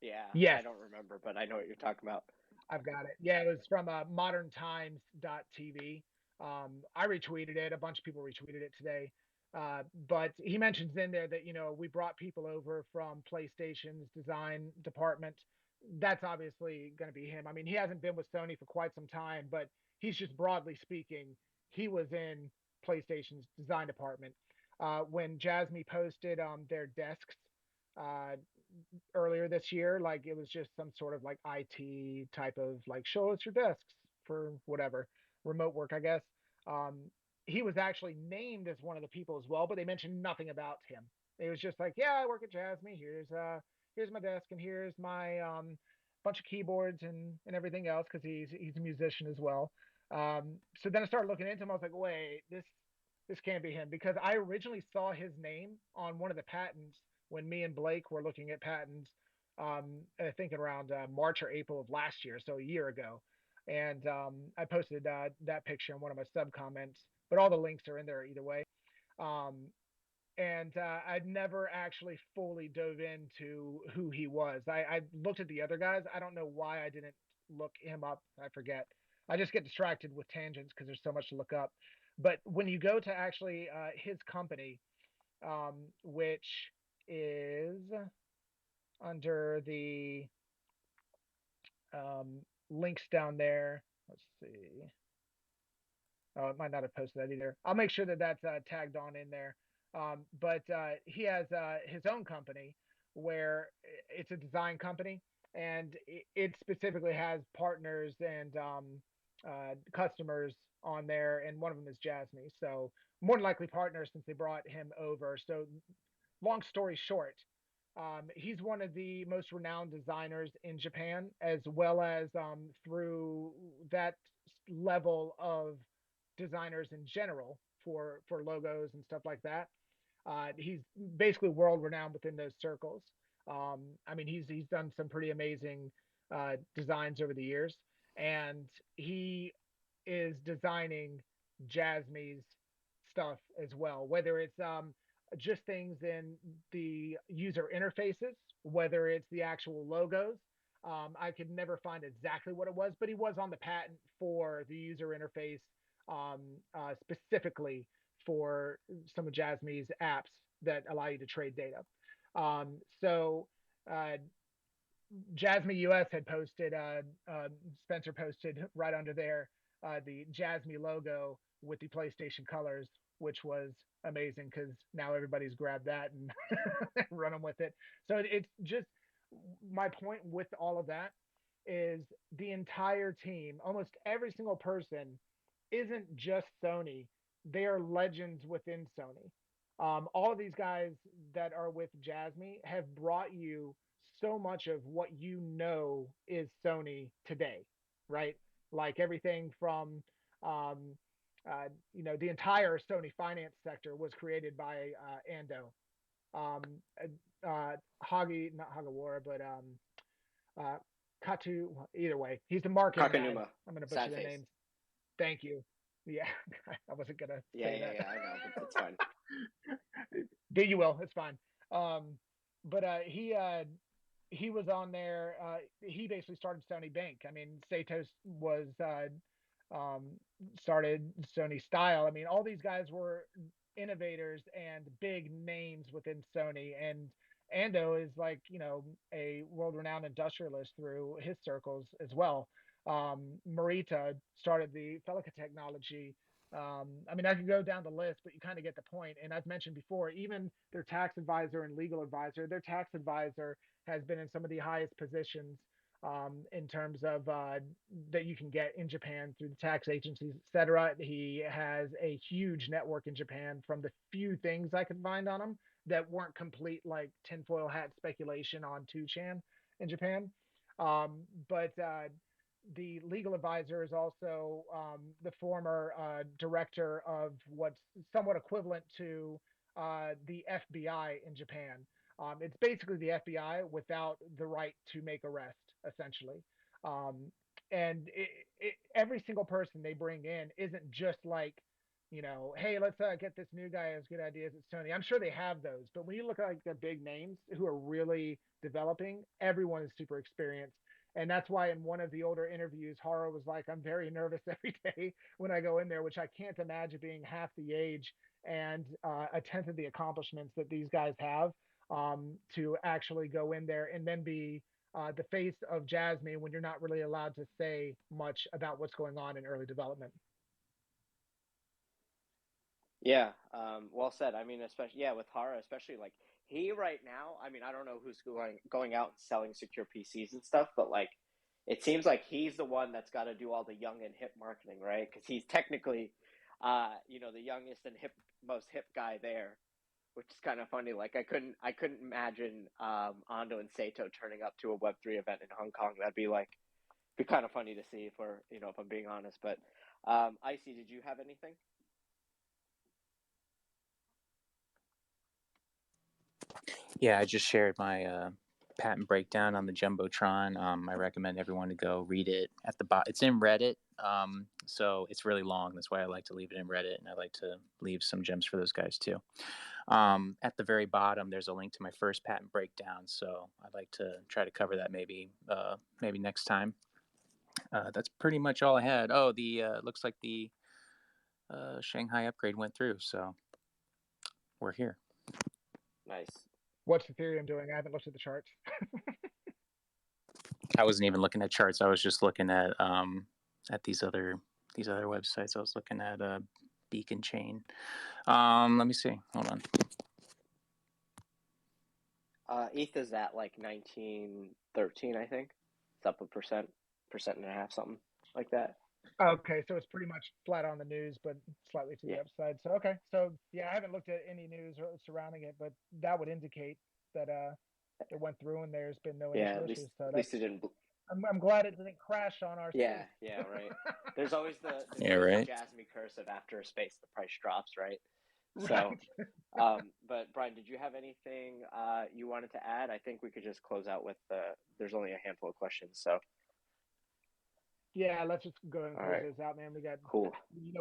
Yeah, Yes, I don't remember, but I know what you're talking about. I've got it. Yeah, it was from moderntimes.tv. I retweeted it. A bunch of people retweeted it today. But he mentions in there that, we brought people over from PlayStation's design department. That's obviously going to be him. I mean, he hasn't been with Sony for quite some time, but he's just broadly speaking, he was in PlayStation's design department. When Jasmy posted their desks, uh, earlier this year. Like it was just some sort of like IT type of like show us your desks for whatever remote work, I guess. Um, he was actually named as one of the people as well, but they mentioned nothing about him. It was just like, yeah, I work at Jasmy. Here's my desk and here's my bunch of keyboards and everything else because he's a musician as well. So then I started looking into him. I was like, wait, this can't be him because I originally saw his name on one of the patents when me and Blake were looking at patents, I think around March or April of last year, so a year ago. And I posted that picture in one of my sub comments, but all the links are in there either way. Um, and I'd never actually fully dove into who he was. I looked at the other guys. I don't know why I didn't look him up. I forget. I just get distracted with tangents because there's so much to look up. But when you go to actually his company, which is under the links down there. Let's see. Oh, it might not have posted that either. I'll make sure that that's tagged on in there. But he has his own company where it's a design company and it specifically has partners and customers on there. And one of them is Jasmy. So more than likely partners since they brought him over. So long story short, he's one of the most renowned designers in Japan, as well as through that level of designers in general for logos and stuff like that. He's basically world renowned within those circles. I mean, he's done some pretty amazing designs over the years, and he is designing Jasmy's stuff as well, whether it's just things in the user interfaces, whether it's the actual logos. I could never find exactly what it was, but he was on the patent for the user interface specifically for some of Jasmy's apps that allow you to trade data. So uh, Jasmy US had posted, Spencer posted right under there the Jasmy logo with the PlayStation colors, which was amazing because now everybody's grabbed that and run them with it. So it's just my point with all of that is the entire team, almost every single person, isn't just Sony. They are legends within Sony. All of these guys that are with Jasmy have brought you so much of what you know is Sony today, right? Like everything from, the entire Sony finance sector was created by Ando. Um, Hagi, not Hagawara, but uh, Katu. Either way, he's the marketing guy. Kakanuma. I'm gonna butcher their names. Thank you. Yeah, I wasn't gonna say that. Yeah, I know, but that's fine. Do you will? It's fine. But he was on there. He basically started Sony Bank. I mean, Satos was um, started Sony Style. I mean, all these guys were innovators and big names within Sony. And Ando is like, a world-renowned industrialist through his circles as well. Marita started the Felica technology. I mean, I could go down the list, but you kind of get the point. And I've mentioned before, even their tax advisor and legal advisor, their tax advisor has been in some of the highest positions in terms of that you can get in Japan through the tax agencies, etc. He has a huge network in Japan from the few things I could find on him that weren't complete like tinfoil hat speculation on 2chan in Japan. But the legal advisor is also the former director of what's somewhat equivalent to the FBI in Japan. It's basically the FBI without the right to make arrest, essentially. Um, and every single person they bring in isn't just like, hey, let's get this new guy as good ideas as Tony. I'm sure they have those, but when you look at like the big names who are really developing, everyone is super experienced. And that's why in one of the older interviews, Haro was like, I'm very nervous every day when I go in there, which I can't imagine being half the age and a tenth of the accomplishments that these guys have to actually go in there and then be the face of jasmy when you're not really allowed to say much about what's going on in early development. Yeah, well said. I mean, especially with Hara, especially like he right now. I mean, I don't know who's going out and selling secure PCs and stuff, but like it seems like he's the one that's got to do all the young and hip marketing, right? Because he's technically, the youngest and most hip guy there, which is kind of funny. Like I couldn't imagine Ando and Sato turning up to a Web3 event in Hong Kong. That'd be kind of funny to see if I'm being honest. But Icy, did you have anything? Yeah, I just shared my patent breakdown on the Jumbotron. I recommend everyone to go read it at the bottom. It's in Reddit, so it's really long. That's why I like to leave it in Reddit, and I like to leave some gems for those guys too. At the very bottom, there's a link to my first patent breakdown, so I'd like to try to cover that maybe next time. That's pretty much all I had. Oh, the looks like the Shanghai upgrade went through, so we're here. Nice. What's Ethereum doing? I haven't looked at the charts. I wasn't even looking at charts. I was just looking at these other websites. I was looking at Beacon Chain. Let me see. Hold on. ETH is at like 1913, I think. It's up 1%, 1.5%, something like that. Okay, so it's pretty much flat on the news, but slightly to the upside. So okay, so yeah, I haven't looked at any news surrounding it, but that would indicate that it went through and there's been no initial issues. So at least it didn't. I'm glad it didn't crash on our space. Yeah, right. There's always the jasmy curse of after a space the price drops, right? So, but Brian, did you have anything you wanted to add? I think we could just close out with there's only a handful of questions, so. Yeah, let's just go and close this out, man. We got cool.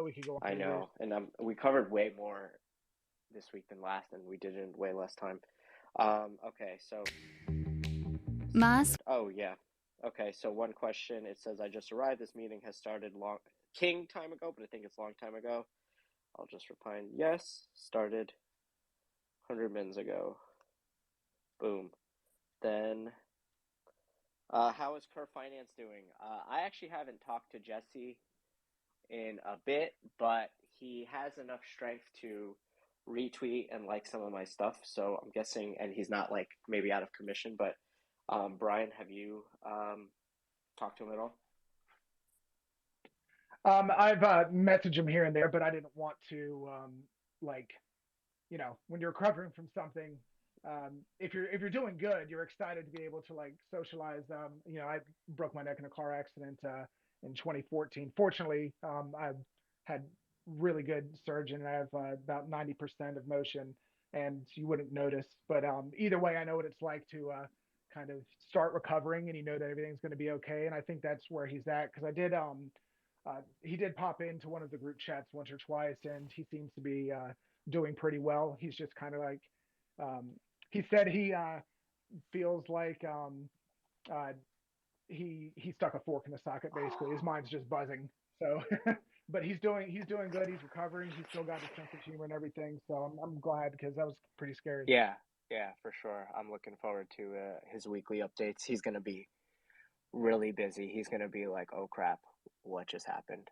We could go. I know, and we covered way more this week than last, and we did it in way less time. Okay, so. Oh yeah. Okay, so one question. It says, "I just arrived. This meeting has started king time ago, but I think it's long time ago." I'll just reply, yes, started 100 minutes ago. Boom. Then, how is Kerr Finance doing? I actually haven't talked to Jesse in a bit, but he has enough strength to retweet and like some of my stuff. So I'm guessing, and he's not like maybe out of commission, but Brian, have you talked to him at all? I've messaged him here and there, but I didn't want to when you're recovering from something, if you're doing good, you're excited to be able to like socialize. I broke my neck in a car accident in 2014. Fortunately, I had really good surgeon. I have about 90% of motion, and you wouldn't notice. But either way, I know what it's like to kind of start recovering, and you know that everything's going to be okay. And I think that's where he's at, because I did. He did pop into one of the group chats once or twice, and he seems to be doing pretty well. He's just kind of like, he said he feels like he stuck a fork in the socket. Basically, his mind's just buzzing. So, but he's doing good. He's recovering. He's still got his sense of humor and everything. So I'm glad, because that was pretty scary. Yeah, for sure. I'm looking forward to his weekly updates. He's going to be really busy. He's going to be like, oh crap, what just happened?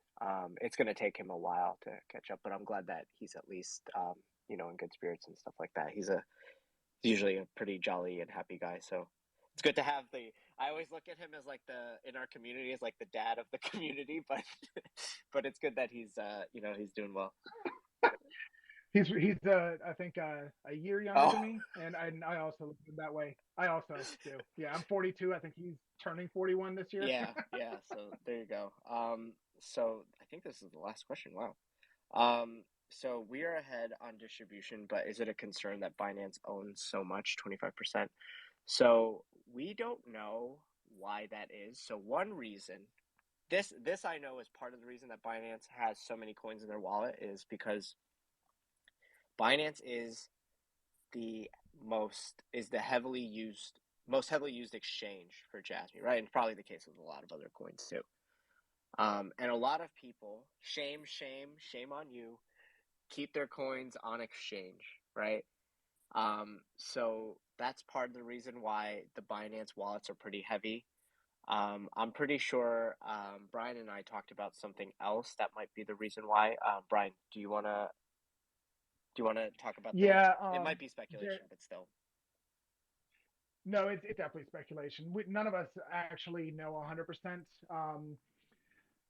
It's going to take him a while to catch up, but I'm glad that he's at least in good spirits and stuff like that. He's usually a pretty jolly and happy guy, so It's good to have I always look at him as like in our community as like the dad of the community, but but it's good that he's he's doing well. He's I think a year younger than me, and I also look at him that way. I also do. Yeah, I'm 42. I think he's turning 41 this year. Yeah. So there you go. So I think this is the last question. Wow. So we are ahead on distribution, but is it a concern that Binance owns so much, 25%? So we don't know why that is. So one reason, this I know is part of the reason that Binance has so many coins in their wallet is because Binance is the most heavily used exchange for Jasmy, right? And probably the case with a lot of other coins too. And a lot of people, shame on you, keep their coins on exchange, right? So that's part of the reason why the Binance wallets are pretty heavy. I'm pretty sure Brian and I talked about something else that might be the reason why. Brian, do you wanna talk about Yeah, it might be speculation, but still. No, it's definitely speculation. None of us actually know 100%.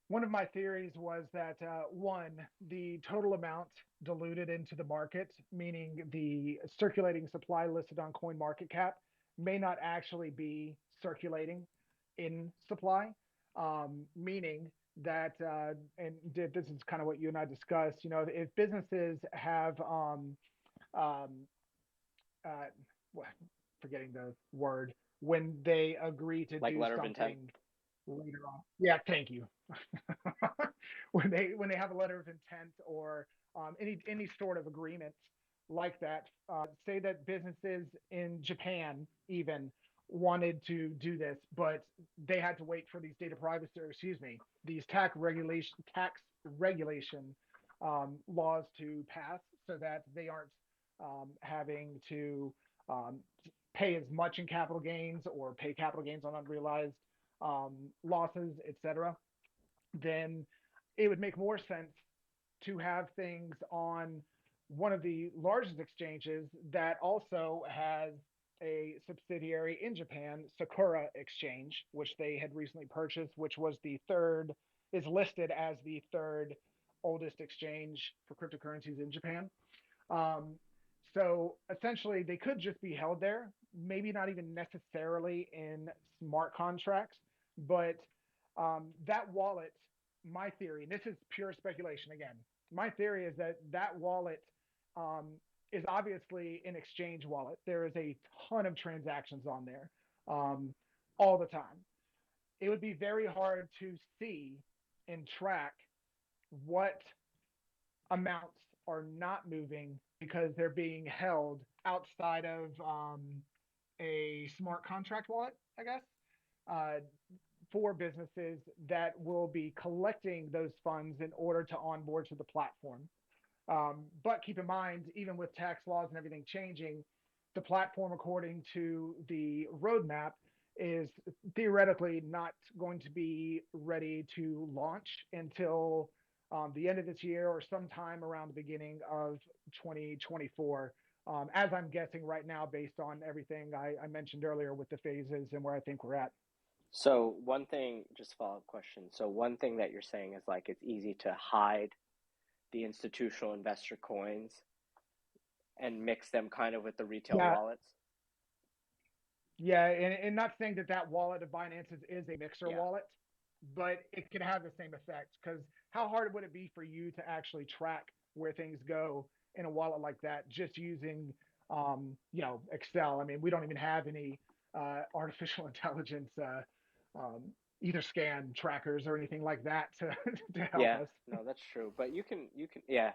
One of my theories was that one, the total amount diluted into the market, meaning the circulating supply listed on CoinMarketCap, may not actually be circulating in supply, meaning that, and this is kind of what you and I discussed, if businesses have, uh, forgetting the word, when they agree to Like do letter of intent? something later on. Yeah, thank you. when they have a letter of intent or any sort of agreement like that, say that businesses in Japan even wanted to do this, but they had to wait for these data privacy, or excuse me, these tax regulation laws to pass, so that they aren't having to um, pay as much in capital gains or pay capital gains on unrealized losses, etc., then it would make more sense to have things on one of the largest exchanges that also has a subsidiary in Japan, Sakura Exchange, which they had recently purchased, which is listed as the third oldest exchange for cryptocurrencies in Japan. Um, so essentially, they could just be held there, maybe not even necessarily in smart contracts, but that wallet, my theory, and this is pure speculation again, my theory is that that wallet um, is obviously an exchange wallet. There is a ton of transactions on there all the time. It would be very hard to see and track what amounts are not moving because they're being held outside of a smart contract wallet, I guess, uh, for businesses that will be collecting those funds in order to onboard to the platform. But keep in mind, even with tax laws and everything changing, the platform, according to the roadmap, is theoretically not going to be ready to launch until the end of this year or sometime around the beginning of 2024, as I'm guessing right now, based on everything I mentioned earlier with the phases and where I think we're at. So one thing, just follow-up question. So one thing that you're saying is like it's easy to hide the institutional investor coins and mix them kind of with the retail wallets. Yeah, and not saying that wallet of Binance's is a mixer wallet, but it can have the same effect, because how hard would it be for you to actually track where things go in a wallet like that just using Excel? I mean, we don't even have any artificial intelligence either scan trackers or anything like that to help us. No, that's true. But you can yeah.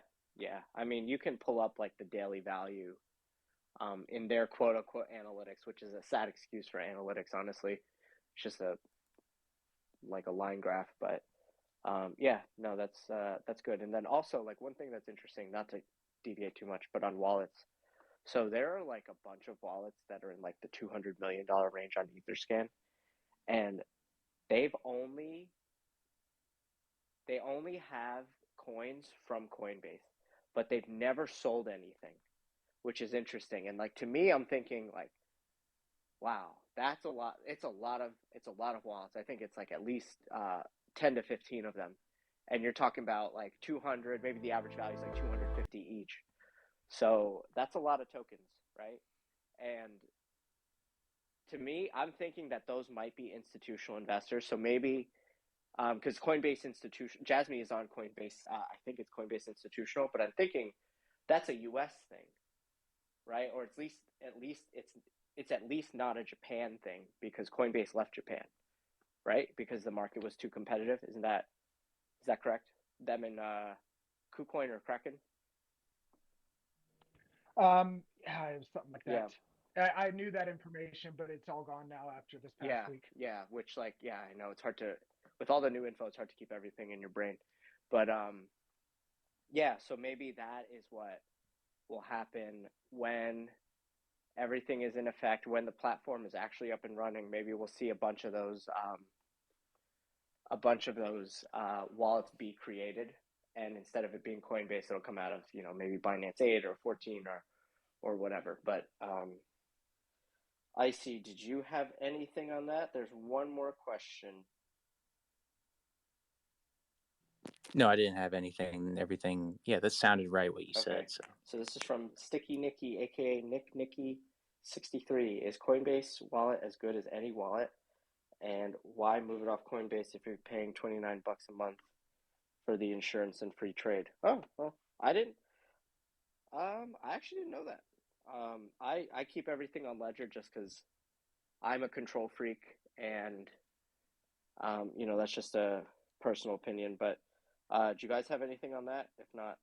I mean, you can pull up like the daily value in their quote unquote analytics, which is a sad excuse for analytics, honestly. It's just a line graph, but no, that's good. And then also, like, one thing that's interesting, not to deviate too much, but on wallets. So there are like a bunch of wallets that are in like the $200 million range on Etherscan, and they only have coins from Coinbase, but they've never sold anything, which is interesting. And like, to me, I'm thinking like, wow, that's a lot. It's a lot of wallets. I think it's like at least 10 to 15 of them, and you're talking about like 200. Maybe the average value is like 250 each. So that's a lot of tokens, right? And to me, I'm thinking that those might be institutional investors. So maybe because Coinbase institution, Jasmy is on Coinbase. I think it's Coinbase institutional, but I'm thinking that's a U.S. thing, right? Or at least it's at least not a Japan thing because Coinbase left Japan, right? Because the market was too competitive. Is that correct? Them and KuCoin or Kraken. Yeah, it was something like that. Yeah. I knew that information, but it's all gone now after this past week. Yeah. Which, like, yeah, I know it's hard to, with all the new info, it's hard to keep everything in your brain. But yeah. So maybe that is what will happen when everything is in effect, when the platform is actually up and running. Maybe we'll see a bunch of those wallets be created, and instead of it being Coinbase, it'll come out of maybe Binance 8 or 14 or whatever. But Icy, did you have anything on that? There's one more question. No, I didn't have anything. Everything, yeah, that sounded right what you said. So this is from Sticky Nicky, aka Nicky 63. Is Coinbase wallet as good as any wallet? And why move it off Coinbase if you're paying $29 a month for the insurance and free trade? Oh, well, I didn't. I actually didn't know that. I keep everything on Ledger just because I'm a control freak, and that's just a personal opinion. But do you guys have anything on that? If not,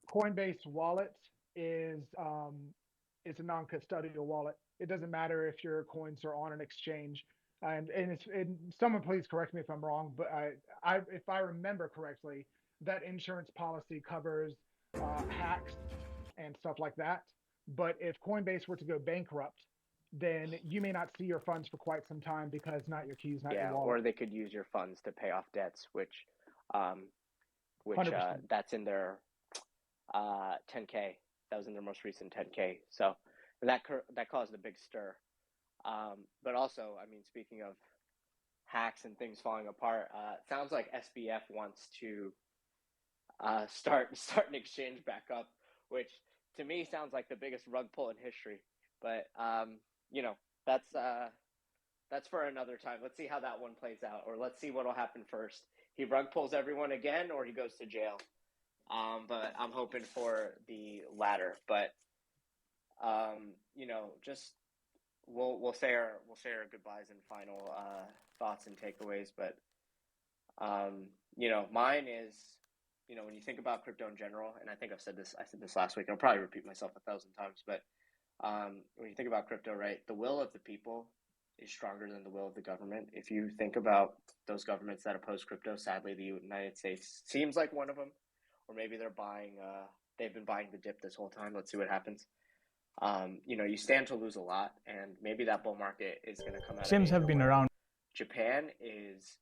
Coinbase wallet is a non-custodial wallet. It doesn't matter if your coins are on an exchange. And someone please correct me if I'm wrong, but if I remember correctly, that insurance policy covers hacks and stuff like that. But if Coinbase were to go bankrupt, then you may not see your funds for quite some time because not your keys, not your wallet. Or they could use your funds to pay off debts, which that's in their 10K. That was in their most recent 10K. So that caused a big stir. But also, I mean, speaking of hacks and things falling apart, it sounds like SBF wants to start an exchange back up, which to me sounds like the biggest rug pull in history. But that's for another time. Let's see how that one plays out, or let's see what'll happen first. He rug pulls everyone again, or he goes to jail. But I'm hoping for the latter. But just we'll say our goodbyes and final thoughts and takeaways. But mine is, when you think about crypto in general, and I think I said this last week. I'll probably repeat myself 1,000 times, but when you think about crypto, right, the will of the people is stronger than the will of the government. If you think about those governments that oppose crypto, sadly, the United States seems like one of them, or maybe they've been buying the dip this whole time. Let's see what happens. You stand to lose a lot, and maybe that bull market is going to come out. Sims have been around. Japan is,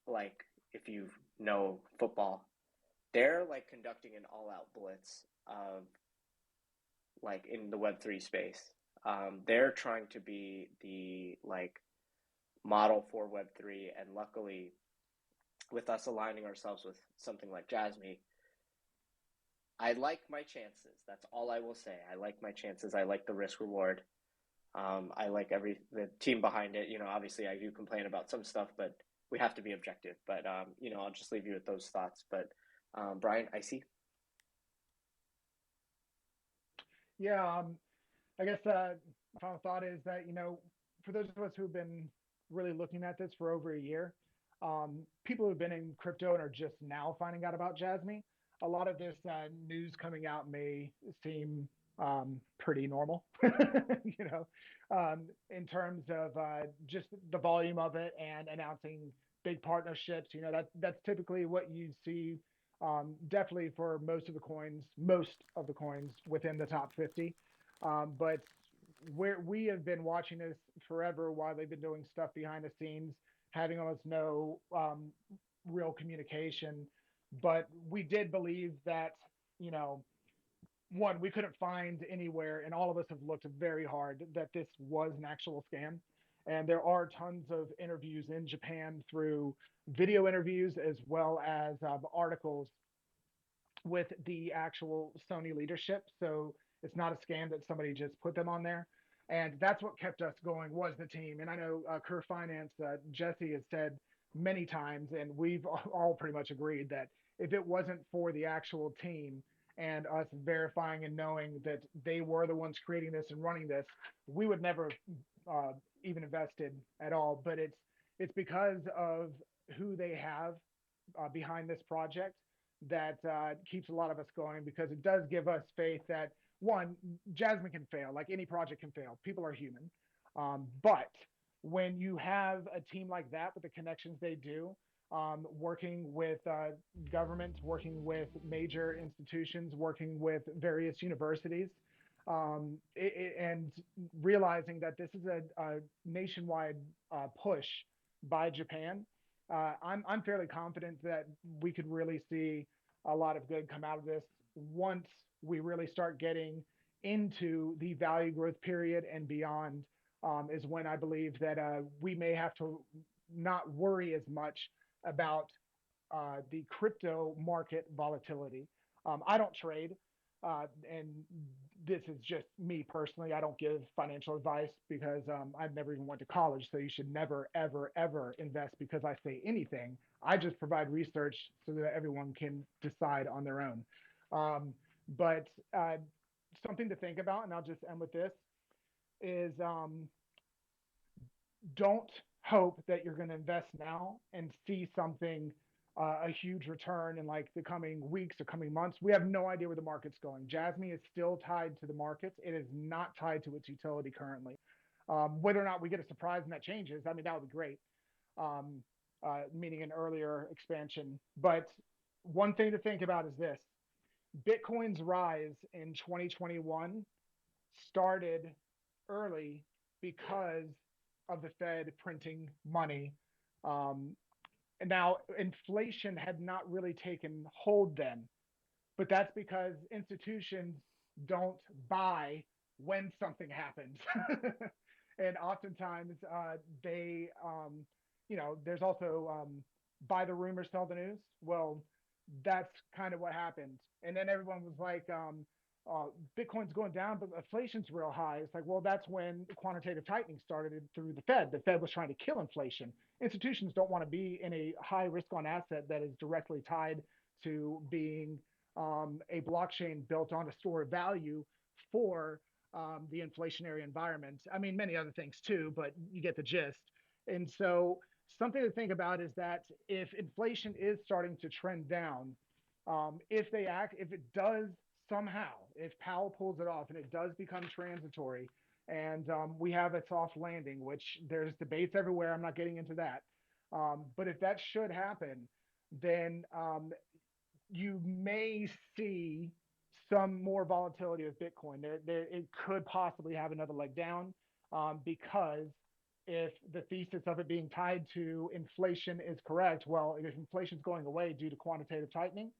like, if you know football, they're like conducting an all-out blitz of, like, in the Web3 space. They're trying to be the model for Web3, and luckily, with us aligning ourselves with something like Jasmy, I like my chances. That's all I will say. I like my chances. I like the risk reward. I like the team behind it. Obviously I do complain about some stuff, but we have to be objective. But I'll just leave you with those thoughts. But Brian, Icy. Yeah, I guess final thought is that for those of us who've been really looking at this for over a year, people who've been in crypto and are just now finding out about Jasmy, a lot of this news coming out may seem pretty normal, in terms of just the volume of it and announcing big partnerships. That's typically what you see, definitely for most of the coins within the top 50. But we have been watching this forever while they've been doing stuff behind the scenes, having almost no real communication. But we did believe that, one, we couldn't find anywhere, and all of us have looked very hard that this was an actual scam. And there are tons of interviews in Japan through video interviews as well as articles with the actual Sony leadership. So it's not a scam that somebody just put them on there. And that's what kept us going was the team. And I know Kerr Finance, Jesse has said many times, and we've all pretty much agreed that if it wasn't for the actual team and us verifying and knowing that they were the ones creating this and running this, we would never even invested at all. But it's because of who they have behind this project that keeps a lot of us going, because it does give us faith that one, Jasmine can fail, like any project can fail. People are human. But when you have a team like that with the connections they do, working with governments, working with major institutions, working with various universities, and realizing that this is a nationwide push by Japan, I'm fairly confident that we could really see a lot of good come out of this once we really start getting into the value growth period and beyond. Is when I believe that we may have to not worry as much about the crypto market volatility. I don't trade, and this is just me personally. I don't give financial advice because I've never even went to college. So you should never, ever, ever invest because I say anything. I just provide research so that everyone can decide on their own. But something to think about, and I'll just end with this, is don't hope that you're going to invest now and see something, a huge return in like the coming weeks or coming months. We have no idea where the market's going. Jasmy is still tied to the markets. It is not tied to its utility currently. Whether or not we get a surprise and that changes, I mean, that would be great, meaning an earlier expansion. But one thing to think about is this: Bitcoin's rise in 2021 started early because of the Fed printing money. And now inflation had not really taken hold then, but that's because institutions don't buy when something happens. And oftentimes they, there's also buy the rumor, sell the news. Well, that's kind of what happened. And then everyone was like, Bitcoin's going down, but inflation's real high. It's like, well, that's when quantitative tightening started through the Fed. The Fed was trying to kill inflation. Institutions don't want to be in a high risk on asset that is directly tied to being a blockchain built on a store of value for the inflationary environment. I mean, many other things too, but you get the gist. And so something to think about is that if inflation is starting to trend down, if it does somehow, if Powell pulls it off and it does become transitory, and we have a soft landing, which there's debates everywhere. I'm not getting into that. But if that should happen, then you may see some more volatility of Bitcoin. It could possibly have another leg down because if the thesis of it being tied to inflation is correct, well, if inflation is going away due to quantitative tightening,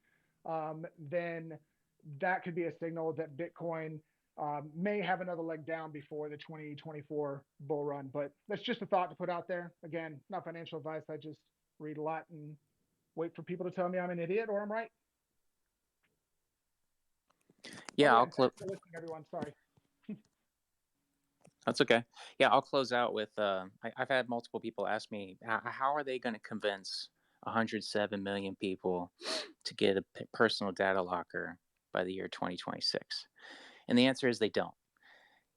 then that could be a signal that Bitcoin may have another leg down before the 2024 bull run. But that's just a thought to put out there. Again, not financial advice. I just read a lot and wait for people to tell me I'm an idiot or I'm right. Yeah, I'll close. Everyone, sorry. That's okay. Yeah, I'll close out with I've had multiple people ask me, how are they going to convince 107 million people to get a personal data locker by the year 2026? And the answer is they don't.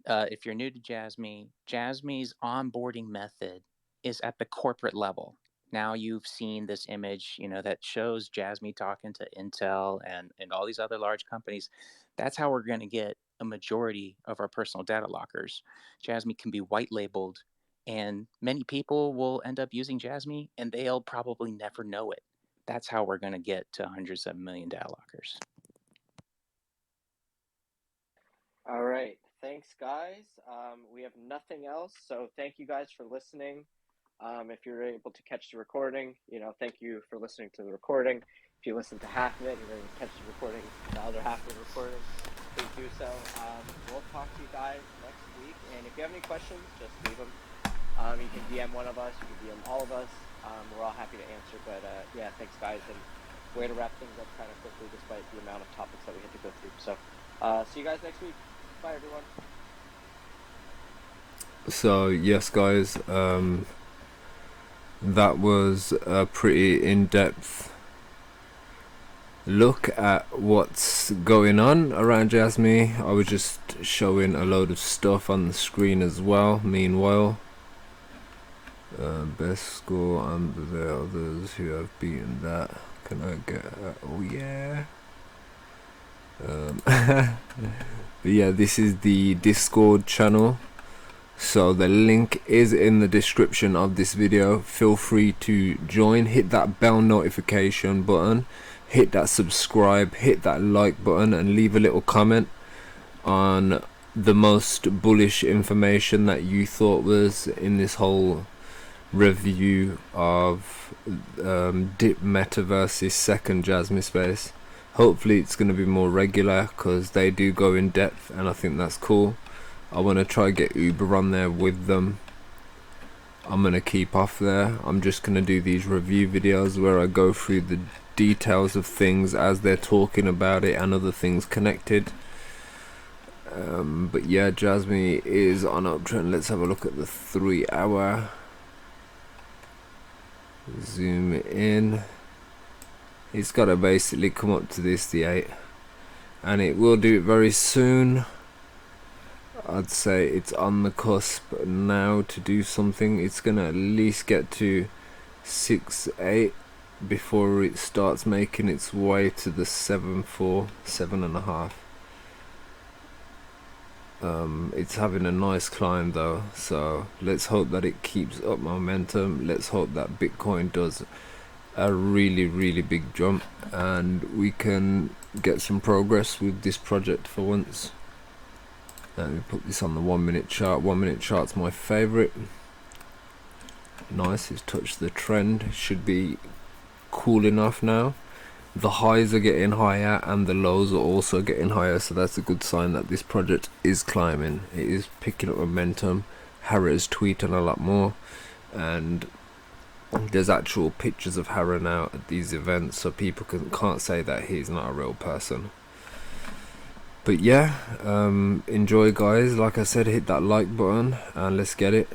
If you're new to Jasmy, Jasmy's onboarding method is at the corporate level. Now you've seen this image, that shows Jasmy talking to Intel and all these other large companies. That's how we're going to get a majority of our personal data lockers. Jasmy can be white labeled, and many people will end up using Jasmy, and they'll probably never know it. That's how we're going to get to 107 million data lockers. All right. Thanks, guys. We have nothing else. So thank you guys for listening. If you're able to catch the recording, thank you for listening to the recording. If you listen to half of it, you're going to catch the recording, the other half of the recording. please do so. We'll talk to you guys next week, and if you have any questions, just leave them. You can DM one of us, you can DM all of us. We're all happy to answer, but yeah, thanks guys, and way to wrap things up kind of quickly despite the amount of topics that we had to go through. So see you guys next week. Bye everyone. So yes guys, that was a pretty in-depth look at what's going on around Jasmy. I was just showing a load of stuff on the screen as well. Meanwhile, best score under the others who have beaten that. Can I get oh yeah. But yeah, this is the Discord channel, so the link is in the description of this video. Feel free to join, hit that bell notification button, hit that subscribe, hit that like button, and leave a little comment on the most bullish information that you thought was in this whole review of Dip Metaverse's second Jasmy space. Hopefully it's going to be more regular because they do go in depth, and I think that's cool. I want to try get Uber on there with them. I'm going to keep off there. I'm just going to do these review videos where I go through the details of things as they're talking about it and other things connected. But yeah, Jasmy is on uptrend. Let's have a look at the 3 hour. Zoom in. It's got to basically come up to this, the 8, and it will do it very soon. I'd say it's on the cusp now to do something. It's gonna at least get to 6-8 before it starts making its way to the 7.4, 7.5. It's having a nice climb though, so let's hope that it keeps up momentum. Let's hope that Bitcoin does a really big jump and we can get some progress with this project for once. Let me put this on the 1 minute chart. 1 minute chart's my favorite. Nice, it's touched the trend. Should be cool enough now. The highs are getting higher and the lows are also getting higher, so that's a good sign that this project is climbing. It is picking up momentum. Hara is tweeting a lot more, and there's actual pictures of Hara now at these events, so people can't say that he's not a real person. But yeah, enjoy guys. Like I said, hit that like button and let's get it.